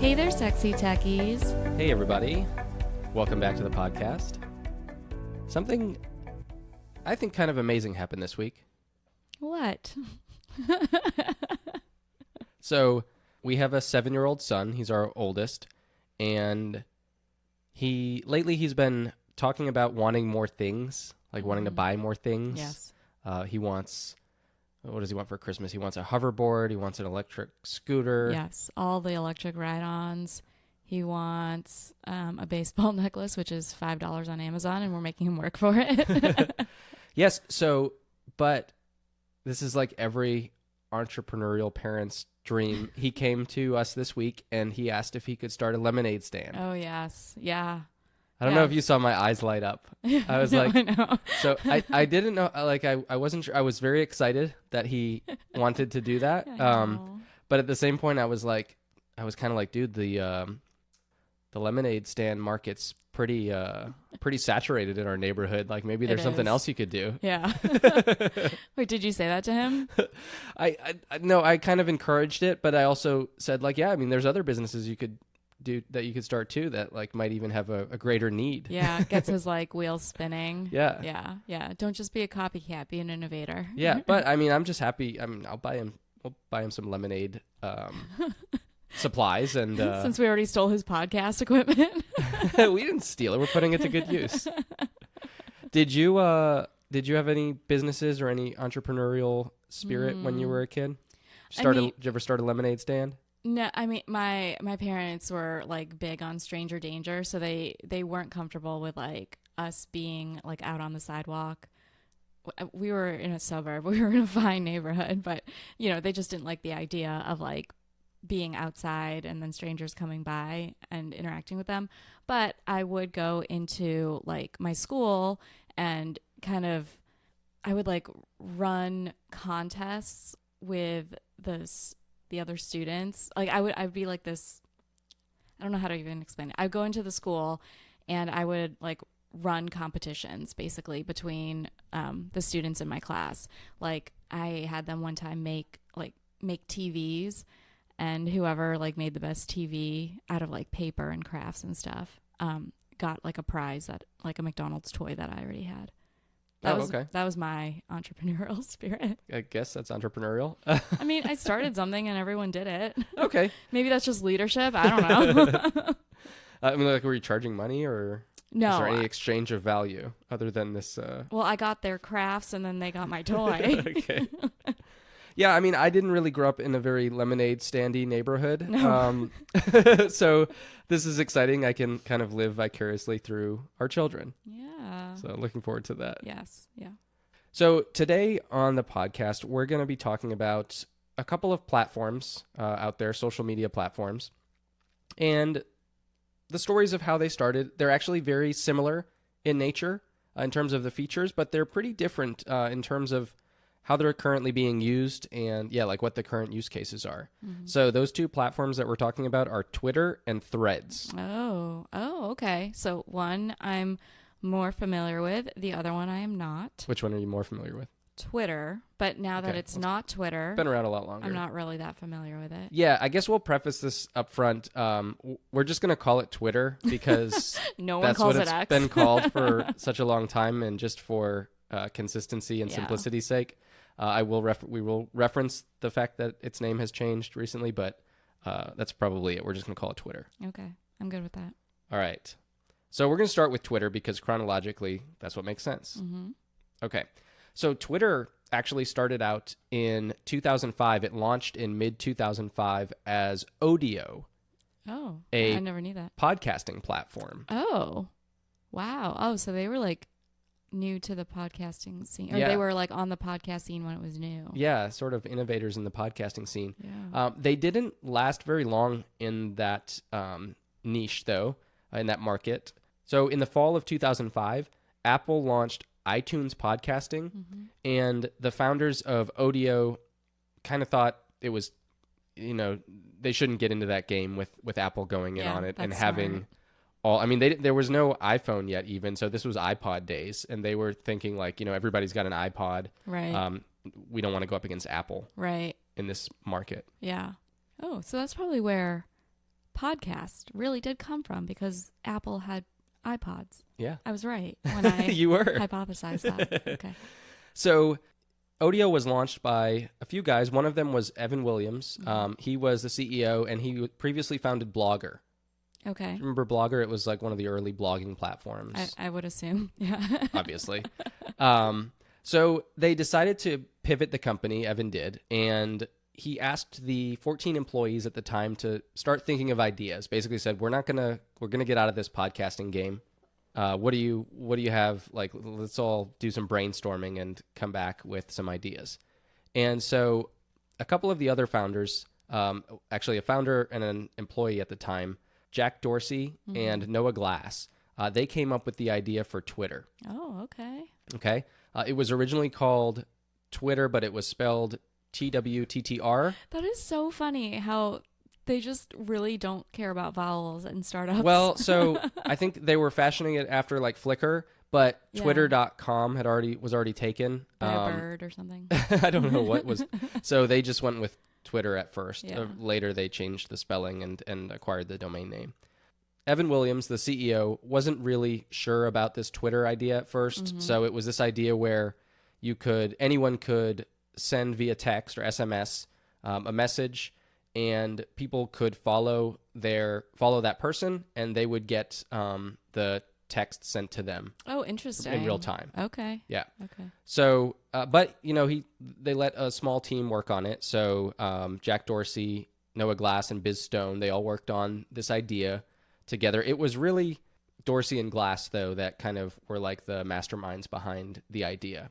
Hey there, sexy techies. Hey, everybody. Welcome back to the podcast. Something I think kind of amazing happened this week. What? So we have a 7-year-old son. He's our oldest. And lately he's been talking about wanting more things, like wanting to buy more things. Yes. He wants, what does he want for Christmas? He wants a hoverboard. He wants an electric scooter. Yes, all the electric ride-ons. He wants a baseball necklace, which is $5 on Amazon, and we're making him work for it. Yes. So, but this is like every entrepreneurial parent's dream. He came to us this week and he asked if he could start a lemonade stand. Oh, yes. Yeah. I don't know if you saw my eyes light up. I was like, I know. So I didn't know, like, I wasn't sure. I was very excited that he wanted to do that. But at the same point, I was kind of like, dude, the lemonade stand market's pretty saturated in our neighborhood. Like, maybe there's something else you could do. Yeah. Wait, did you say that to him? No, I kind of encouraged it, but I also said, like, yeah, I mean, there's other businesses you could do that you could start too that like might even have a greater need. Yeah, gets his like wheels spinning. Yeah. Don't just be a copycat, be an innovator. Yeah, but I mean, I'm just happy. I mean, we'll buy him some lemonade supplies, and since we already stole his podcast equipment. we didn't steal it. We're putting it to good use. Did you have any businesses or any entrepreneurial spirit when you were a kid? Did you ever start a lemonade stand? No, I mean, my parents were like big on stranger danger, so they weren't comfortable with like us being like out on the sidewalk. We were in a suburb, we were in a fine neighborhood, but you know, they just didn't like the idea of like being outside and then strangers coming by and interacting with them. But I would go into like my school and I would like run contests with the other students. Like I'd be like this, I don't know how to even explain it. I'd go into the school and I would like run competitions basically between the students in my class. Like I had them one time make TVs, and whoever like made the best TV out of like paper and crafts and stuff got like a prize, that like a McDonald's toy that I already had. That was my entrepreneurial spirit. I guess that's entrepreneurial. I mean, I started something and everyone did it. Okay. Maybe that's just leadership. I don't know. I mean, like, were you charging money, or no? Is there any exchange of value other than this? Well, I got their crafts and then they got my toy. Okay. Yeah, I mean, I didn't really grow up in a very lemonade standy neighborhood. No. So this is exciting. I can kind of live vicariously through our children. Yeah. So looking forward to that. Yes. Yeah. So today on the podcast, we're going to be talking about a couple of platforms out there, social media platforms, and the stories of how they started. They're actually very similar in nature in terms of the features, but they're pretty different in terms of how they're currently being used, and like what the current use cases are. Mm-hmm. So those two platforms that we're talking about are Twitter and Threads. Oh, okay. So one I'm more familiar with, the other one I am not. Which one are you more familiar with? Twitter, but now that it's not Twitter, been around a lot longer. I'm not really that familiar with it. Yeah, I guess we'll preface this up front. We're just going to call it Twitter because no one that's calls what it it's X. been called for such a long time, and just for consistency and simplicity's sake. We will reference the fact that its name has changed recently, but that's probably it. We're just going to call it Twitter. Okay. I'm good with that. All right. So we're going to start with Twitter because chronologically, that's what makes sense. Mm-hmm. Okay. So Twitter actually started out in 2005. It launched in mid-2005 as Odeo. Oh, I never knew that. Podcasting platform. Oh, wow. Oh, so they were like new to the podcasting scene, or they were like on the podcast scene when it was new. Yeah, sort of innovators in the podcasting scene. Yeah. They didn't last very long in that niche, though, in that market. So in the fall of 2005, Apple launched iTunes podcasting, and the founders of Odeo kind of thought it was, they shouldn't get into that game with Apple going in on it and having smart. There was no iPhone yet even, so this was iPod days, and they were thinking like, everybody's got an iPod. Right. We don't want to go up against Apple. Right. In this market. Yeah. Oh, so that's probably where podcast really did come from, because Apple had iPods. Yeah. I was right when I You were. hypothesized that. Okay. So Odeo was launched by a few guys. One of them was Evan Williams. He was the CEO, and he previously founded Blogger. Okay. Remember Blogger? It was like one of the early blogging platforms. I would assume. Yeah. Obviously. So they decided to pivot the company, Evan did, and he asked the 14 employees at the time to start thinking of ideas. Basically said, we're going to get out of this podcasting game. What do you have? Like, let's all do some brainstorming and come back with some ideas. And so a couple of the other founders, actually a founder and an employee at the time, Jack Dorsey and Noah Glass, they came up with the idea for Twitter. Oh, okay. Okay. It was originally called Twitter, but it was spelled TWTTR. That is so funny how they just really don't care about vowels in startups. Well, so I think they were fashioning it after like Flickr, but Yeah. Twitter.com was already taken. By a bird or something. I don't know what was. So they just went with Twitter at first. Yeah. Later, they changed the spelling and acquired the domain name. Evan Williams, the CEO, wasn't really sure about this Twitter idea at first. So it was this idea where anyone could send via text or SMS a message, and people could follow that person, and they would get the text sent to them. Oh, interesting. In real time. Okay. Yeah. Okay. So, but they let a small team work on it. So Jack Dorsey, Noah Glass, and Biz Stone, they all worked on this idea together. It was really Dorsey and Glass, though, that kind of were like the masterminds behind the idea.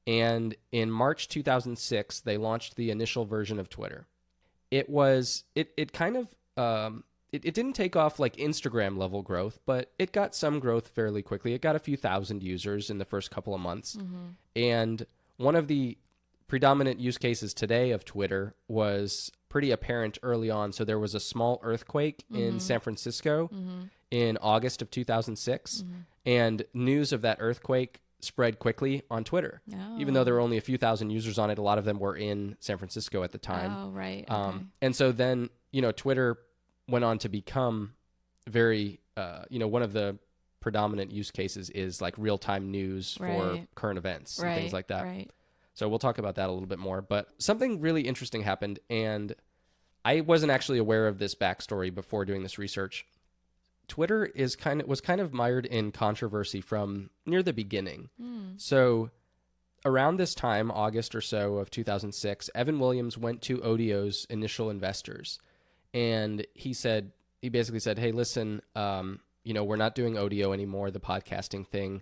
And in March 2006, they launched the initial version of Twitter. It didn't take off like Instagram level growth, but it got some growth fairly quickly. It got a few thousand users in the first couple of months. And one of the predominant use cases today of Twitter was pretty apparent early on. So there was a small earthquake in San Francisco in August of 2006, and news of that earthquake spread quickly on Twitter. Even though there were only a few thousand users on it, a lot of them were in San Francisco at the time. Oh, right. Okay. And so then, Twitter went on to become very, one of the predominant use cases is like real-time news for current events and things like that. Right. So we'll talk about that a little bit more. But something really interesting happened, and I wasn't actually aware of this backstory before doing this research. Twitter was kind of mired in controversy from near the beginning. So around this time, August or so of 2006, Evan Williams went to Odeo's initial investors, and he basically said, "Hey, listen, we're not doing Odeo anymore, the podcasting thing.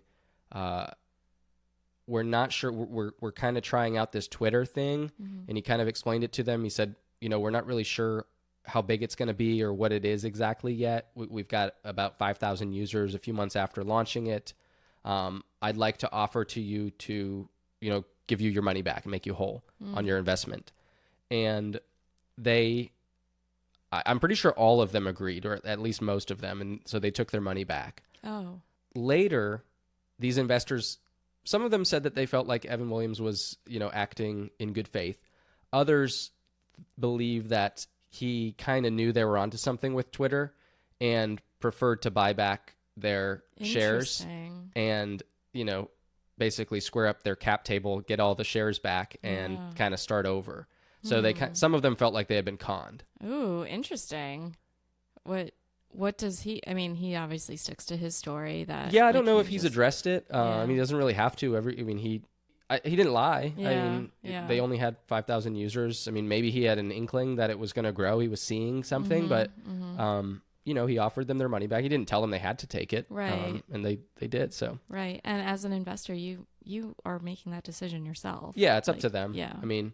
We're not sure. We're kind of trying out this Twitter thing." And he kind of explained it to them. He said, we're not really sure how big it's going to be or what it is exactly yet. We've got about 5,000 users a few months after launching it. I'd like to offer to you to, give you your money back and make you whole on your investment. And I'm pretty sure all of them agreed, or at least most of them. And so they took their money back. Oh. Later, these investors, some of them said that they felt like Evan Williams was, acting in good faith. Others believe that he kind of knew they were onto something with Twitter and preferred to buy back their shares and, basically square up their cap table, get all the shares back, and kind of start over. So some of them felt like they had been conned. Ooh, interesting. What does he? I mean, he obviously sticks to his story. That I don't know if he's addressed it. I mean, he doesn't really have to. He didn't lie. They only had 5,000 users. I mean, maybe he had an inkling that it was going to grow. He was seeing something, but he offered them their money back. He didn't tell them they had to take it, right? And they did. So right. And as an investor, you are making that decision yourself. Yeah, it's up to them. Yeah. I mean,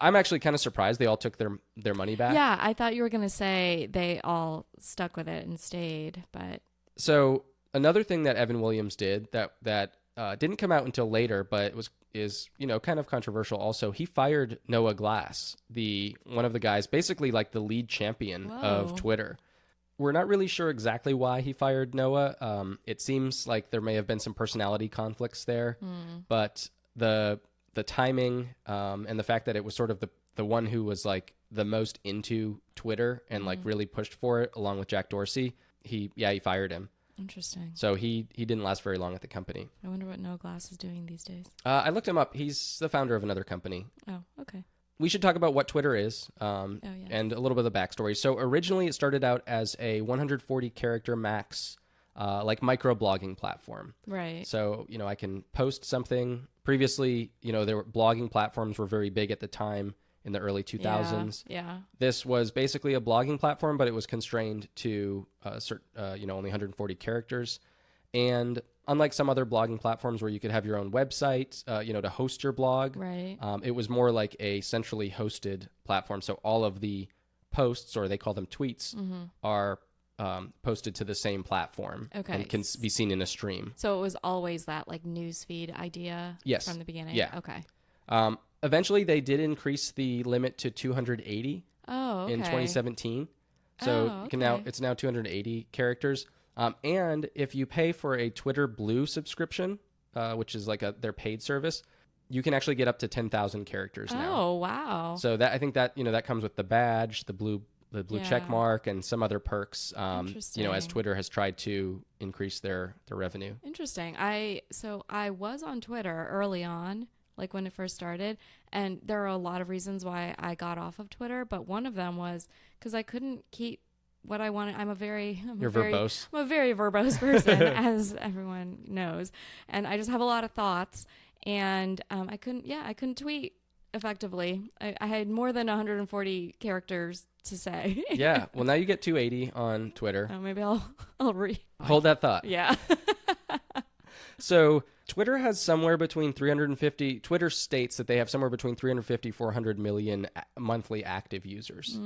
I'm actually kind of surprised they all took their money back. Yeah, I thought you were going to say they all stuck with it and stayed, but so another thing that Evan Williams did that didn't come out until later, but is kind of controversial also. He fired Noah Glass, one of the guys, basically like the lead champion of Twitter. We're not really sure exactly why he fired Noah. It seems like there may have been some personality conflicts there, but the timing and the fact that it was sort of the one who was like the most into Twitter and like really pushed for it along with Jack Dorsey, he fired him. Interesting. So he didn't last very long at the company. I wonder what Noah Glass is doing these days. I looked him up. He's the founder of another company. Oh, okay. We should talk about what Twitter is Yes. and a little bit of the backstory. So originally it started out as a 140 character max like microblogging platform. Right. So, I can post something. Previously, blogging platforms were very big at the time in the early 2000s. Yeah. This was basically a blogging platform, but it was constrained to only 140 characters. And unlike some other blogging platforms where you could have your own website, to host your blog, Right. it was more like a centrally hosted platform. So all of the posts, or they call them tweets, are posted to the same platform and can be seen in a stream. So it was always that like newsfeed idea from the beginning? Yeah. Okay. Eventually, they did increase the limit to 280 in 2017. So it's now 280 characters. And if you pay for a Twitter Blue subscription, which is like their paid service, you can actually get up to 10,000 characters now. Oh, wow. So I think that comes with the badge, the blue check mark, and some other perks. As Twitter has tried to increase their revenue. Interesting. I was on Twitter early on, like when it first started, and there are a lot of reasons why I got off of Twitter, but one of them was because I couldn't keep what I wanted. Verbose. I'm a very verbose person, as everyone knows, and I just have a lot of thoughts, and I couldn't tweet effectively. I had more than 140 characters to say. Yeah. Well, now you get 280 on Twitter. Oh, maybe I'll hold that thought. Yeah. So Twitter has somewhere between 350. Twitter states that they have somewhere between 350 400 million monthly active users.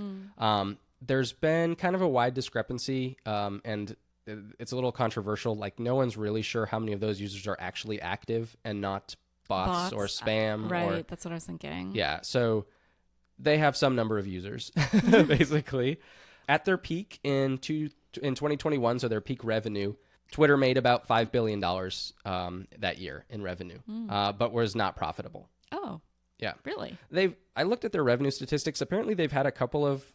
There's been kind of a wide discrepancy, and it's a little controversial. Like, no one's really sure how many of those users are actually active and not bots or spam. Right. That's what I was thinking. Yeah. So they have some number of users, basically. At their peak in 2021, so their peak revenue, Twitter made about $5 billion that year in revenue, but was not profitable. Oh. Yeah. Really? I looked at their revenue statistics. Apparently, they've had a couple of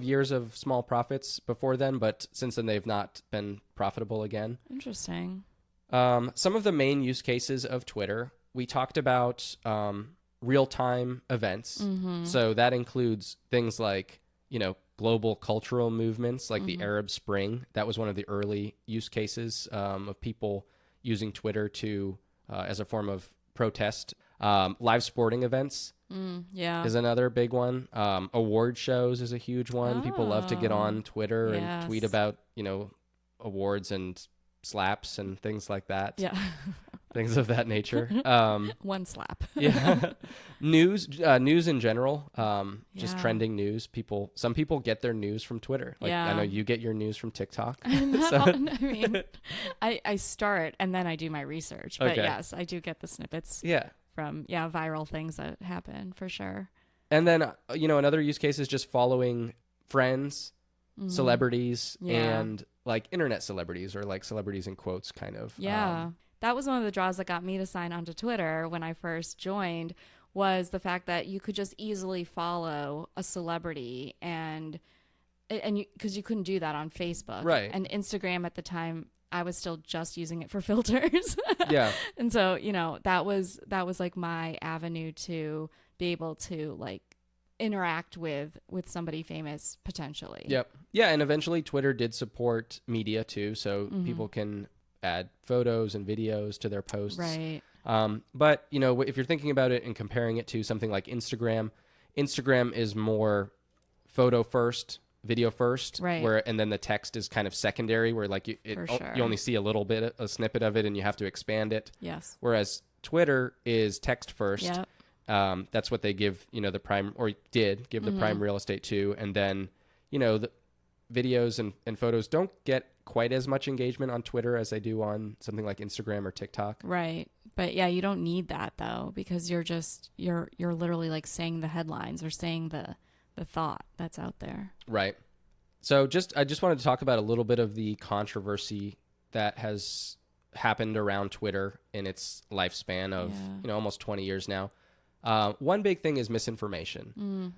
years of small profits before then, but since then they've not been profitable again. Interesting. Some of the main use cases of Twitter, we talked about real-time events. So that includes things like, global cultural movements like the Arab Spring. That was one of the early use cases of people using Twitter to as a form of protest. Live sporting events is another big one. Award shows is a huge one. People love to get on Twitter and tweet about, awards and slaps and things like that. Yeah. Things of that nature. One slap. Yeah. News in general, just trending news. Some people get their news from Twitter. Like, I know you get your news from TikTok. I start and then I do my research. But yes, I do get the snippets from viral things that happen for sure. And then, another use case is just following friends, celebrities, and like internet celebrities, or like celebrities in quotes, kind of. Yeah. That was one of the draws that got me to sign on to Twitter when I first joined, was the fact that you could just easily follow a celebrity and because you couldn't do that on Facebook. Right. And Instagram at the time, I was still just using it for filters. Yeah. And so, that was like my avenue to be able to like interact with somebody famous potentially. Yep. Yeah. And eventually Twitter did support media too. So people can add photos and videos to their posts. Right. But, if you're thinking about it and comparing it to something like Instagram is more photo first, video first, right? And then the text is kind of secondary, where like you only see a snippet of it, and you have to expand it. Yes. Whereas Twitter is text first. Yep. That's what they give the prime, or did give the prime real estate to, and then the videos and photos don't get quite as much engagement on Twitter as they do on something like Instagram or TikTok. Right. But yeah, you don't need that though, because you're literally like saying the headlines or saying the thought that's out there. Right. So I just wanted to talk about a little bit of the controversy that has happened around Twitter in its lifespan of almost 20 years now. One big thing is misinformation.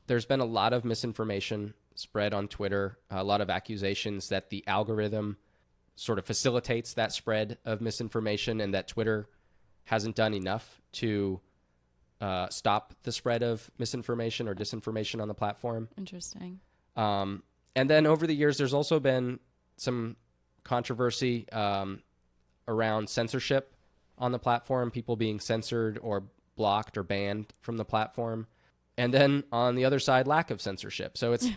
There's been a lot of misinformation spread on Twitter, a lot of accusations that the algorithm sort of facilitates that spread of misinformation and that Twitter hasn't done enough to stop the spread of misinformation or disinformation on the platform. Interesting. And then over the years, there's also been some controversy around censorship on the platform, people being censored or blocked or banned from the platform. And then on the other side, lack of censorship. So I was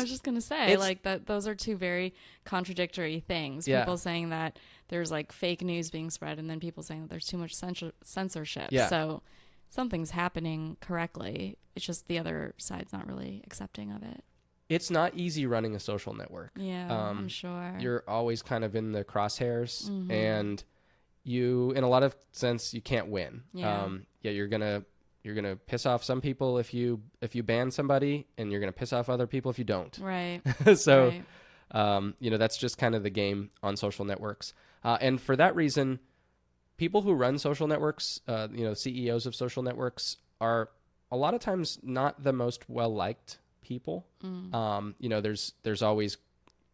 just going to say, like, that those are two very contradictory things. Yeah. People saying that there's like fake news being spread, and then people saying that there's too much censorship. Yeah. So something's happening correctly. It's just the other side's not really accepting of it. It's not easy running a social network. Yeah, I'm sure. You're always kind of in the crosshairs, and you, in a lot of sense, you can't win. Yeah. You're gonna piss off some people if you ban somebody, and you're gonna piss off other people if you don't. Right. So, right. That's just kind of the game on social networks. And for that reason, people who run social networks, CEOs of social networks, are a lot of times not the most well-liked people. There's always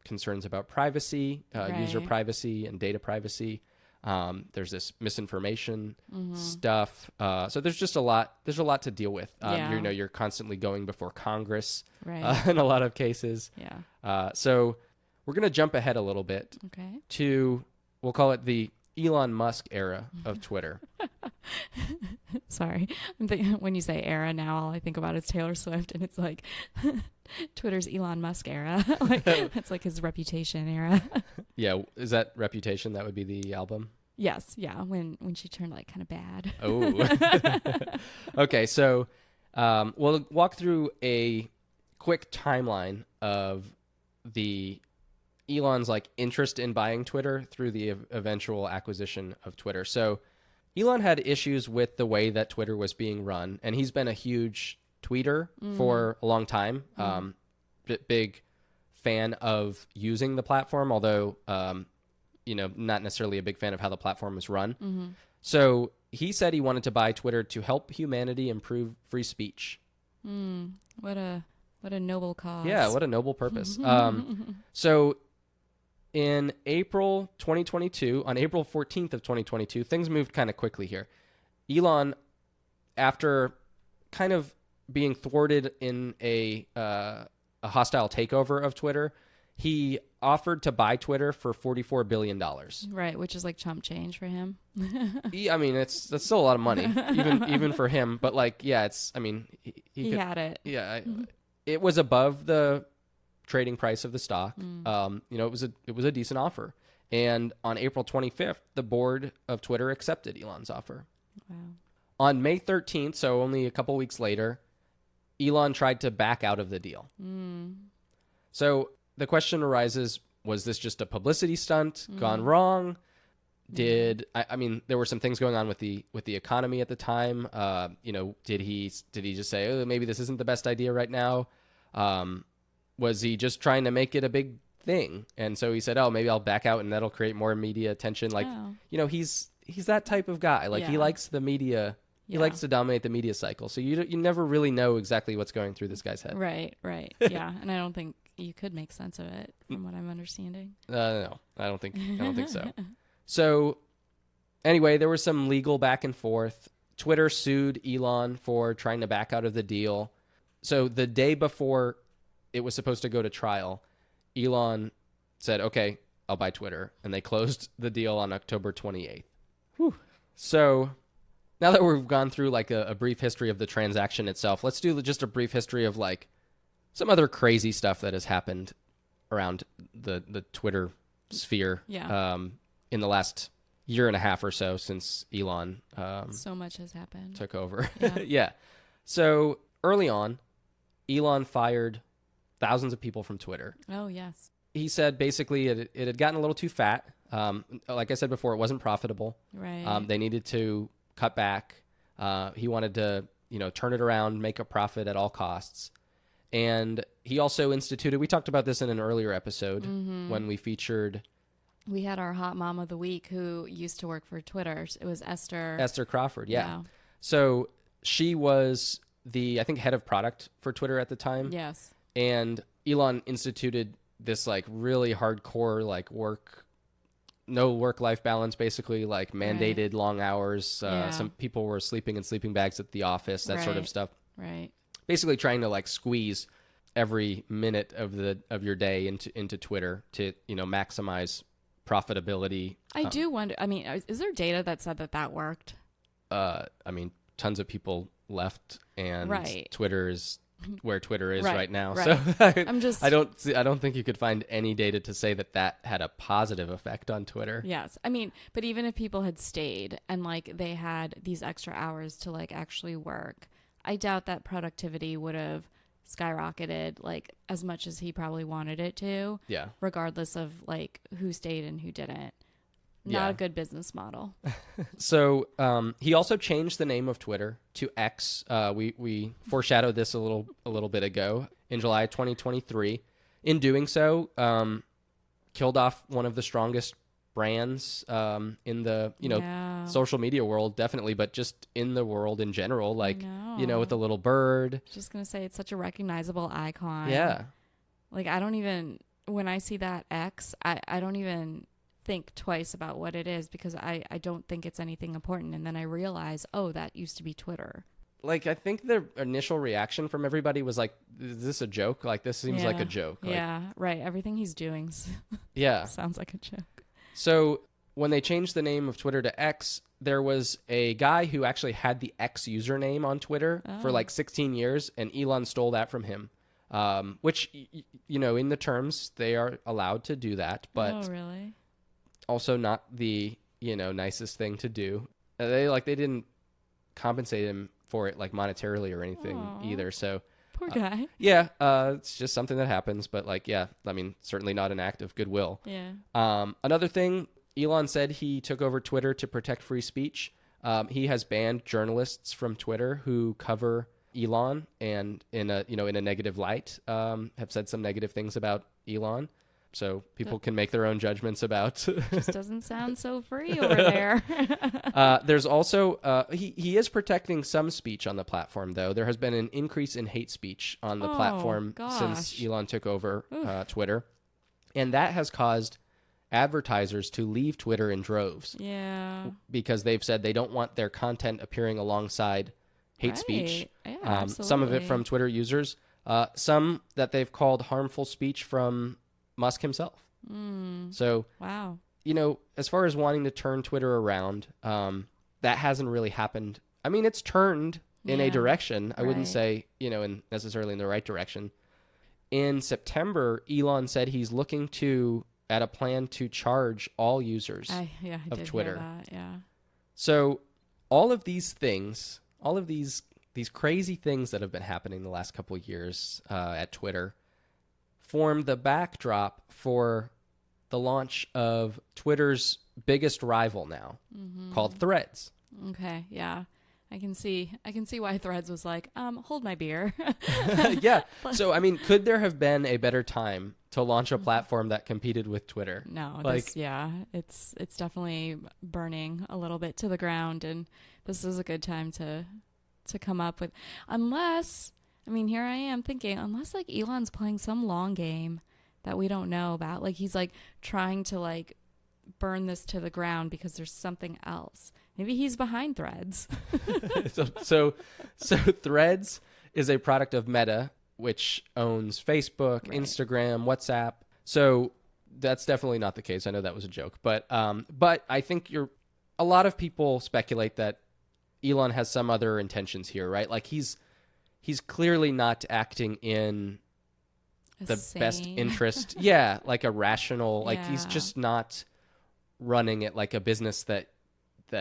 concerns about privacy, user privacy and data privacy. There's this misinformation stuff. So there's just a lot to deal with. You're constantly going before Congress in a lot of cases. Yeah. So we're going to jump ahead a little bit to, we'll call it the Elon Musk era of Twitter. Sorry. I'm thinking, when you say era now, all I think about is Taylor Swift, and it's like Twitter's Elon Musk era. That's like his Reputation era. Yeah. Is that Reputation? That would be the album? Yes. Yeah. When she turned like kind of bad. Oh. Okay. So we'll walk through a quick timeline of the Elon's like interest in buying Twitter through the eventual acquisition of Twitter. So Elon had issues with the way that Twitter was being run, and he's been a huge tweeter for a long time. Big fan of using the platform, although not necessarily a big fan of how the platform is run. So he said he wanted to buy Twitter to help humanity improve free speech. What a noble cause. Yeah, what a noble purpose. So in April 2022, on April 14th of 2022, things moved kind of quickly here. Elon, after kind of being thwarted in a hostile takeover of Twitter, he offered to buy Twitter for $44 billion. Right, which is like chump change for him. I mean, that's still a lot of money, even for him. But he had it. Yeah, it was above the trading price of the stock. It was a decent offer. And on April 25th, the board of Twitter accepted Elon's offer. Wow. On May 13th, so only a couple weeks later, Elon tried to back out of the deal. So the question arises, was this just a publicity stunt gone wrong? There were some things going on with the economy at the time. Did he just say, oh, maybe this isn't the best idea right now? Was he just trying to make it a big thing? And so he said, oh, maybe I'll back out and that'll create more media attention. He's that type of guy. He likes the media. He likes to dominate the media cycle. So you never really know exactly what's going through this guy's head. Right. Yeah. And I don't think you could make sense of it from what I'm understanding. No, I don't think so. So anyway, there was some legal back and forth. Twitter sued Elon for trying to back out of the deal. So the day before it was supposed to go to trial, Elon said, okay, I'll buy Twitter. And they closed the deal on October 28th. Whew. So now that we've gone through a brief history of the transaction itself, let's do just a brief history of some other crazy stuff that has happened around the Twitter sphere in the last year and a half or so since Elon so much has happened. Took over. Yeah. Yeah. So early on, Elon fired thousands of people from Twitter. Oh, yes. He said basically it had gotten a little too fat. Like I said before, it wasn't profitable. Right. They needed to cut back. He wanted to, turn it around, make a profit at all costs. And he also instituted, we talked about this in an earlier episode when we featured. We had our hot mom of the week who used to work for Twitter. It was Esther. Esther Crawford, yeah. So she was the, I think, head of product for Twitter at the time. Yes. And Elon instituted this like really hardcore like no work-life balance, basically, like mandated long hours. Some people were sleeping in sleeping bags at the office, that sort of stuff. Right. Basically trying to like squeeze every minute of your day into Twitter to, maximize profitability. I do wonder, I mean, is there data that said that worked? I mean, tons of people left, and right. Twitter is where Twitter is right now. Right. So I don't think you could find any data to say that had a positive effect on Twitter. Yes. I mean, but even if people had stayed and like they had these extra hours to like actually work, I doubt that productivity would have skyrocketed like as much as he probably wanted it to. Yeah. Regardless of like who stayed and who didn't. Not a good business model. So he also changed the name of Twitter to X. We foreshadowed this a little bit ago in July 2023. In doing so, killed off one of the strongest brands in the social media world, definitely, but just in the world in general, like with the little bird. Just gonna say it's such a recognizable icon. Yeah. Like when I see that X, I don't even think twice about what it is because I don't think it's anything important, and then I realize, oh, that used to be Twitter. Like, I think the initial reaction from everybody was like, is this a joke? Like, this seems like a joke. Like, right. Everything he's doing sounds like a joke. So when they changed the name of Twitter to X, there was a guy who actually had the X username on Twitter for like 16 years, and Elon stole that from him. Which, in the terms, they are allowed to do that, but oh, really? Also not the, nicest thing to do. They didn't compensate him for it like monetarily or anything either. So poor guy. It's just something that happens, but certainly not an act of goodwill. Yeah. Another thing, Elon said he took over Twitter to protect free speech. He has banned journalists from Twitter who cover Elon and in a negative light, have said some negative things about Elon. So people can make their own judgments about. Just doesn't sound so free over there. There's also he is protecting some speech on the platform, though. There has been an increase in hate speech on the platform since Elon took over Twitter, and that has caused advertisers to leave Twitter in droves. Yeah, because they've said they don't want their content appearing alongside hate speech. Yeah, some of it from Twitter users, some that they've called harmful speech from Musk himself. So, wow. As far as wanting to turn Twitter around, that hasn't really happened. I mean, it's turned in a direction. I wouldn't say, necessarily in the right direction. In September, Elon said he's looking at a plan to charge all users of Twitter. Hear that, yeah. So all of these things, these crazy things that have been happening the last couple of years at Twitter formed the backdrop for the launch of Twitter's biggest rival now, called Threads. Okay, yeah. I can see why Threads was like, hold my beer. Yeah. So, I mean, could there have been a better time to launch a platform that competed with Twitter? No, it's definitely burning a little bit to the ground, and this is a good time to come up with, unless, I mean, here I am thinking, unless like Elon's playing some long game that we don't know about, like he's like trying to like burn this to the ground because there's something else. Maybe he's behind Threads. So Threads is a product of Meta, which owns Facebook, Instagram, WhatsApp. So that's definitely not the case. I know that was a joke, but I think a lot of people speculate that Elon has some other intentions here, right? Like he's clearly not acting in the best interest. Yeah, like a rational, like he's just not running it like a business that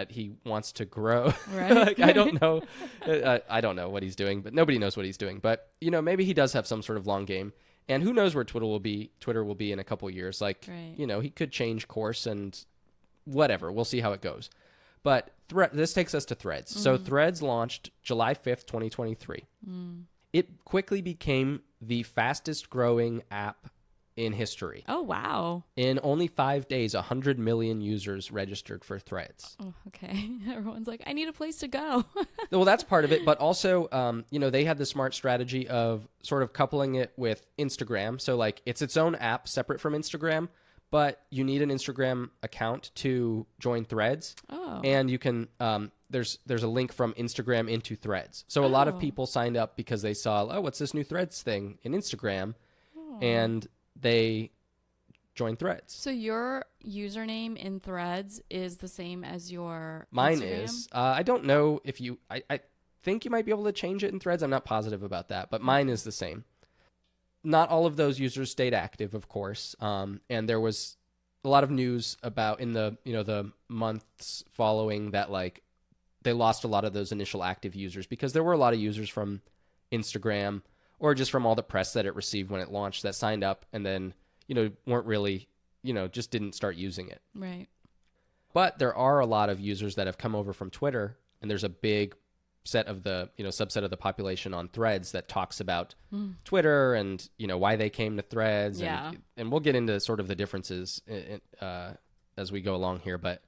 he wants to grow. Right. Like, I don't know. I don't know what he's doing, but nobody knows what he's doing. But, maybe he does have some sort of long game. And who knows where Twitter will be in a couple of years. Like, he could change course and whatever. We'll see how it goes. But this takes us to Threads. So Threads launched July 5th, 2023. It quickly became the fastest growing app in history. Oh, wow. In only 5 days, 100 million users registered for Threads. Oh, okay. Everyone's like, I need a place to go. Well, that's part of it, but also, they had the smart strategy of sort of coupling it with Instagram. So, like, it's its own app separate from Instagram, but you need an Instagram account to join Threads. Oh. And you can, there's a link from Instagram into Threads. So a lot of people signed up because they saw, oh, what's this new Threads thing in Instagram? And they joined Threads. So your username in Threads is the same as your Mine Instagram? is. I don't know if you... I think you might be able to change it in Threads. I'm not positive about that, but mine is the same. Not all of those users stayed active, of course, and there was a lot of news about in the the months following that, like, they lost a lot of those initial active users because there were a lot of users from Instagram or just from all the press that it received when it launched that signed up and then weren't really just didn't start using it. Right. But there are a lot of users that have come over from Twitter, and there's a big set of the subset of the population on Threads that talks about Twitter and why they came to Threads. Yeah. And we'll get into sort of the differences as we go along here. But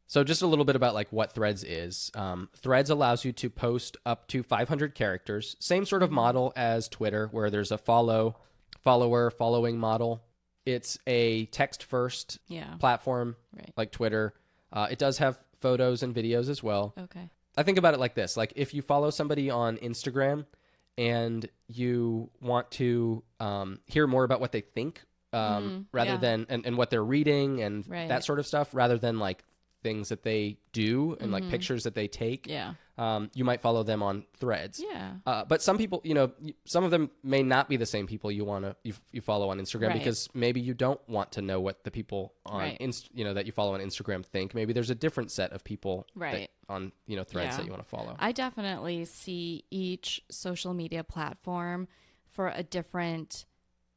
so just a little bit about like what Threads is. Threads allows you to post up to 500 characters. Same sort of model as Twitter, where there's a following model. It's a text-first platform, right, like Twitter. It does have photos and videos as well. Okay. I think about it like this. Like if you follow somebody on Instagram and you want to hear more about what they think rather than and what they're reading and that sort of stuff, rather than like things that they do and like pictures that they take, you might follow them on Threads. But some people, some of them may not be the same people you follow on Instagram, because maybe you don't want to know what the people on that you follow on Instagram think. Maybe there's a different set of people on Threads that you want to follow. I definitely see each social media platform for a different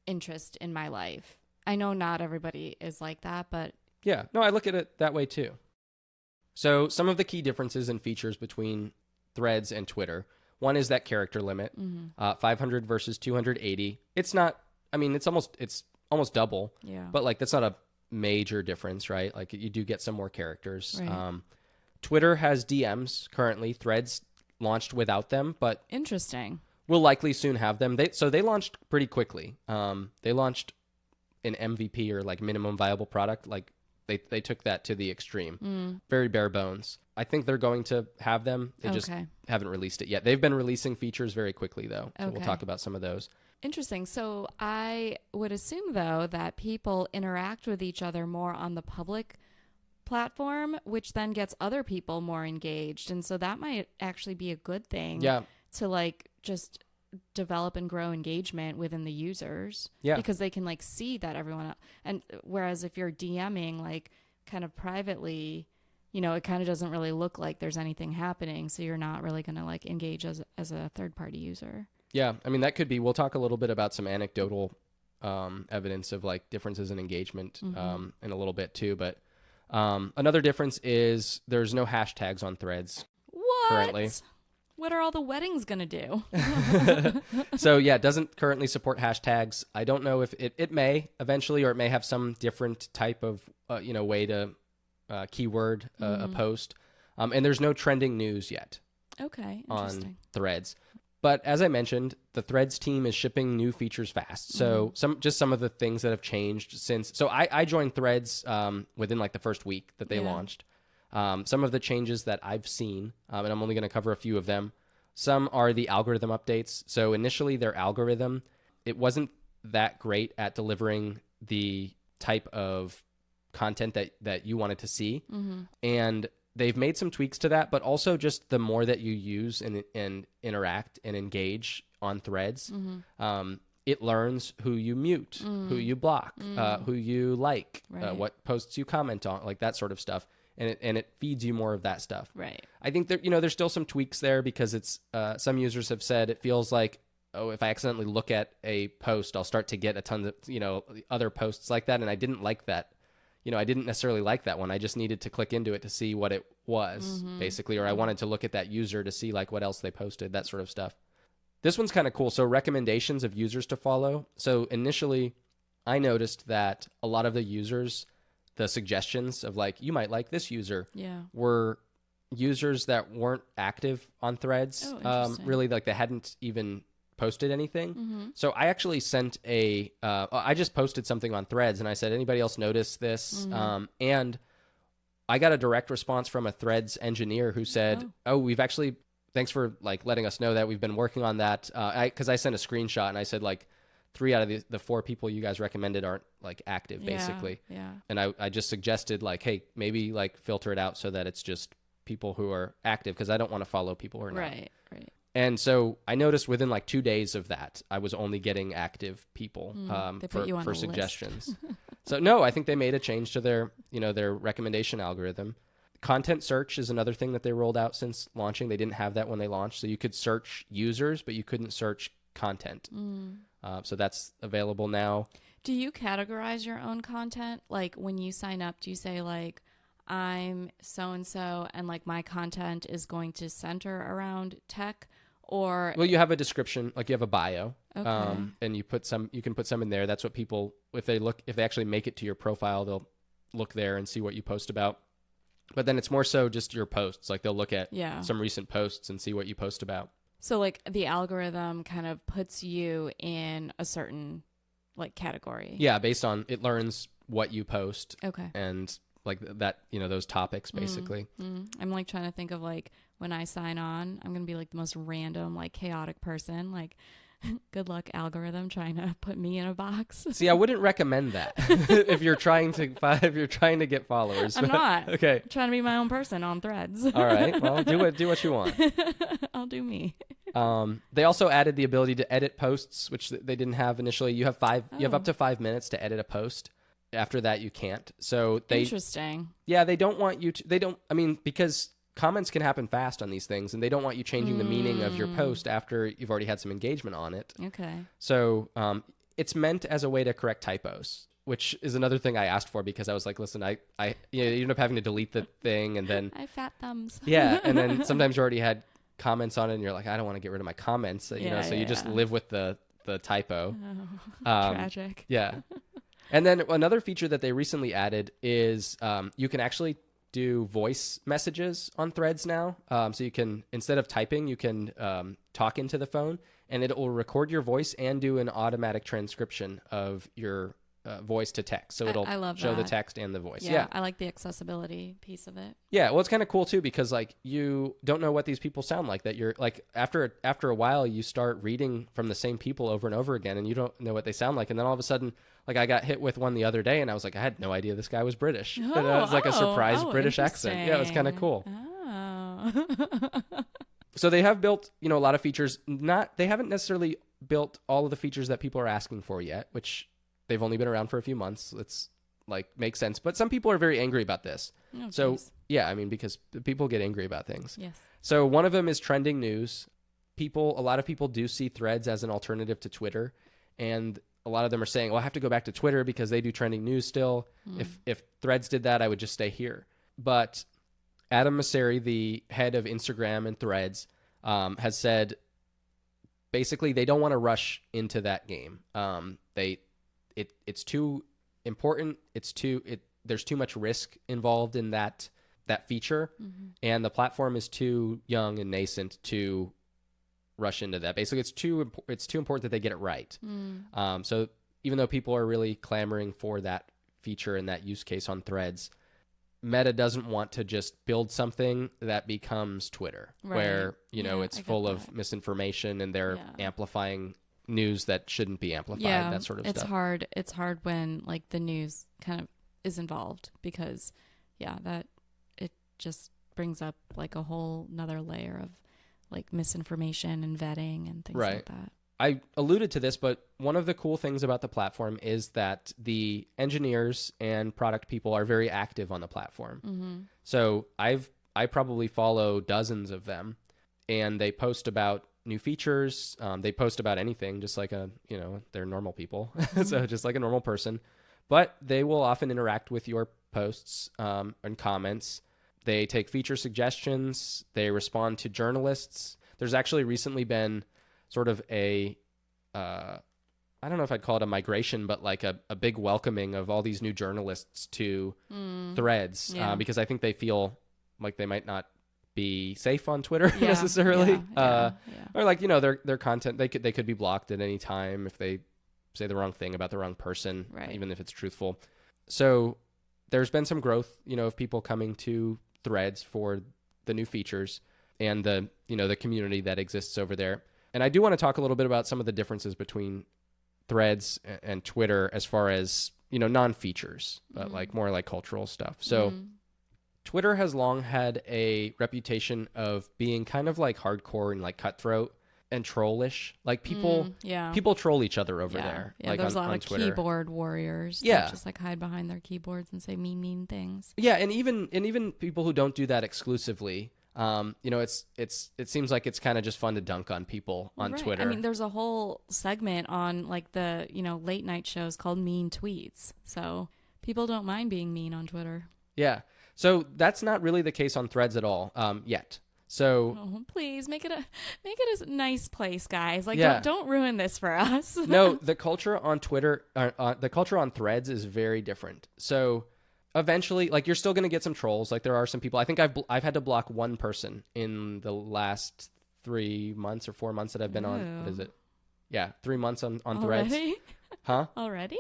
interest in my life. I know not everybody is like that, but yeah, no, I look at it that way too. So some of the key differences and features between Threads and Twitter. One is that character limit, 500 versus 280. It's not, I mean, it's almost double, but like that's not a major difference, right? Like you do get some more characters. Right. Twitter has DMs currently. Threads launched without them, but interesting. We'll likely soon have them. They launched pretty quickly. They launched an MVP, or like minimum viable product, like They took that to the extreme. Very bare bones. I think they're going to have them. They just haven't released it yet. They've been releasing features very quickly, though. So we'll talk about some of those. Interesting. So I would assume, though, that people interact with each other more on the public platform, which then gets other people more engaged. And so that might actually be a good thing to like just develop and grow engagement within the users, because they can like see that everyone else. And whereas if you're DMing like kind of privately, it kind of doesn't really look like there's anything happening, so you're not really going to like engage as a third-party user. I mean, that could be. We'll talk a little bit about some anecdotal evidence of like differences in engagement in a little bit too, but another difference is there's no hashtags on Threads currently. What are all the weddings going to do? So, it doesn't currently support hashtags. I don't know if it may eventually, or it may have some different type of, way to keyword a post. And there's no trending news yet. Okay, on Threads. But as I mentioned, the Threads team is shipping new features fast. So some of the things that have changed since. So I joined Threads within like the first week that they launched. Some of the changes that I've seen, and I'm only going to cover a few of them. Some are the algorithm updates. So initially their algorithm, it wasn't that great at delivering the type of content that you wanted to see. And they've made some tweaks to that, but also just the more that you use and interact and engage on Threads, it learns who you mute, who you block, who you like, what posts you comment on, like that sort of stuff. And it feeds you more of that stuff. Right. I think that there's still some tweaks there, because it's some users have said it feels like, oh, if I accidentally look at a post, I'll start to get a ton of other posts like that, and I didn't like that. I didn't necessarily like that one. I just needed to click into it to see what it was, basically, or I wanted to look at that user to see like what else they posted, that sort of stuff. This one's kind of cool. So recommendations of users to follow. So initially I noticed that a lot of the users, the suggestions of like, you might like this user, were users that weren't active on Threads. Really, like they hadn't even posted anything. So I actually sent I just posted something on Threads and I said, anybody else notice this? And I got a direct response from a Threads engineer who said, we've actually, thanks for like letting us know that we've been working on that. Cause I sent a screenshot and I said like 3 out of the 4 people you guys recommended aren't like active basically. And I just suggested like, hey, maybe like filter it out so that it's just people who are active, because I don't want to follow people who are not. Right. And so I noticed within like 2 days of that, I was only getting active people for suggestions. So no, I think they made a change to their recommendation algorithm. Content search is another thing that they rolled out since launching. They didn't have that when they launched. So you could search users, but you couldn't search content. So that's available now. Do you categorize your own content? Like when you sign up, do you say like, I'm so-and-so and like my content is going to center around tech? Or well, you have a description, like you have a bio, okay. And you can put some in there. That's what people, if they actually make it to your profile, they'll look there and see what you post about. But then it's more so just your posts. Like they'll look at some recent posts and see what you post about. So like the algorithm kind of puts you in a certain like category. Yeah, based on, it learns what you post. Okay. And like that, those topics basically. I'm like trying to think of like when I sign on, I'm going to be like the most random, like chaotic person. Like good luck algorithm trying to put me in a box. See, I wouldn't recommend that if you're trying to get followers. I'm not. Okay. I'm trying to be my own person on Threads. All right. Well, do what you want. I'll do me. They also added the ability to edit posts, which they didn't have initially. You have up to 5 minutes to edit a post. After that, you can't. So Interesting. Yeah, they don't want you to. Because comments can happen fast on these things, and they don't want you changing the meaning of your post after you've already had some engagement on it. Okay. So it's meant as a way to correct typos, which is another thing I asked for, because I was like, listen, I you end up having to delete the thing, and then I fat thumbs. Yeah, and then sometimes you already had comments on it, and you're like, I don't want to get rid of my comments, so you just live with the typo. Tragic. Yeah. And then another feature that they recently added is you can actually do voice messages on Threads now. So you can, instead of typing, you can talk into the phone, and it will record your voice and do an automatic transcription of your voice to text. So it'll show the text and the voice. Yeah, I like the accessibility piece of it. Yeah, well, it's kind of cool too, because like you don't know what these people sound like. That you're like after a while, you start reading from the same people over and over again, and you don't know what they sound like. And then all of a sudden, like I got hit with one the other day, and I was like, I had no idea this guy was British. And it was like a surprise British accent. Yeah, it was kind of cool. Oh. So they have built, a lot of features. They haven't necessarily built all of the features that people are asking for yet, which they've only been around for a few months. It's like makes sense. But some people are very angry about this. Oh, so geez. yeah, because people get angry about things. Yes. So one of them is trending news. A lot of people do see Threads as an alternative to Twitter, and a lot of them are saying, well, I have to go back to Twitter because they do trending news still. If Threads did that, I would just stay here. But Adam Mosseri, the head of Instagram and Threads, has said basically they don't want to rush into that game. It's too important. There's too much risk involved in that feature, and the platform is too young and nascent to rush into that. Basically, it's too important that they get it right. So even though people are really clamoring for that feature and that use case on Threads, Meta doesn't want to just build something that becomes Twitter, where it's full of misinformation and they're amplifying news that shouldn't be amplified, that sort of stuff. It's hard when like the news kind of is involved, because that it just brings up like a whole another layer of like misinformation and vetting and things like that. I alluded to this, but one of the cool things about the platform is that the engineers and product people are very active on the platform. So I probably follow dozens of them, and they post about new features. They post about anything, just like they're normal people. So just like a normal person, but they will often interact with your posts and comments. They take feature suggestions. They respond to journalists. There's actually recently been sort of I I don't know if I'd call it a migration, but like a big welcoming of all these new journalists to Threads, because I think they feel like they might not be safe on Twitter necessarily, or like, you know, their content, they could be blocked at any time if they say the wrong thing about the wrong person, even if it's truthful. So there's been some growth, you know, of people coming to Threads for the new features and the, you know, the community that exists over there. And I do want to talk a little bit about some of the differences between Threads and Twitter as far as, you know, non-features, but like more like cultural stuff. So Twitter has long had a reputation of being kind of like hardcore and like cutthroat and trollish. Like people troll each other over there. Yeah, like there's a lot of Twitter. Keyboard warriors that just like hide behind their keyboards and say mean things. Yeah, and even people who don't do that exclusively, you know, it seems like it's kind of just fun to dunk on people on Twitter. I mean, there's a whole segment on like the, you know, late night shows called Mean Tweets. So people don't mind being mean on Twitter. Yeah. So that's not really the case on Threads at all, yet. So please make it a nice place, guys. Like, don't ruin this for us. No, the culture on Twitter, the culture on Threads is very different. So eventually, like, you're still going to get some trolls. Like, there are some people. I think I've had to block one person in the last 3 months or 4 months that I've been on. What is it? Yeah, 3 months on Threads. Huh? Already?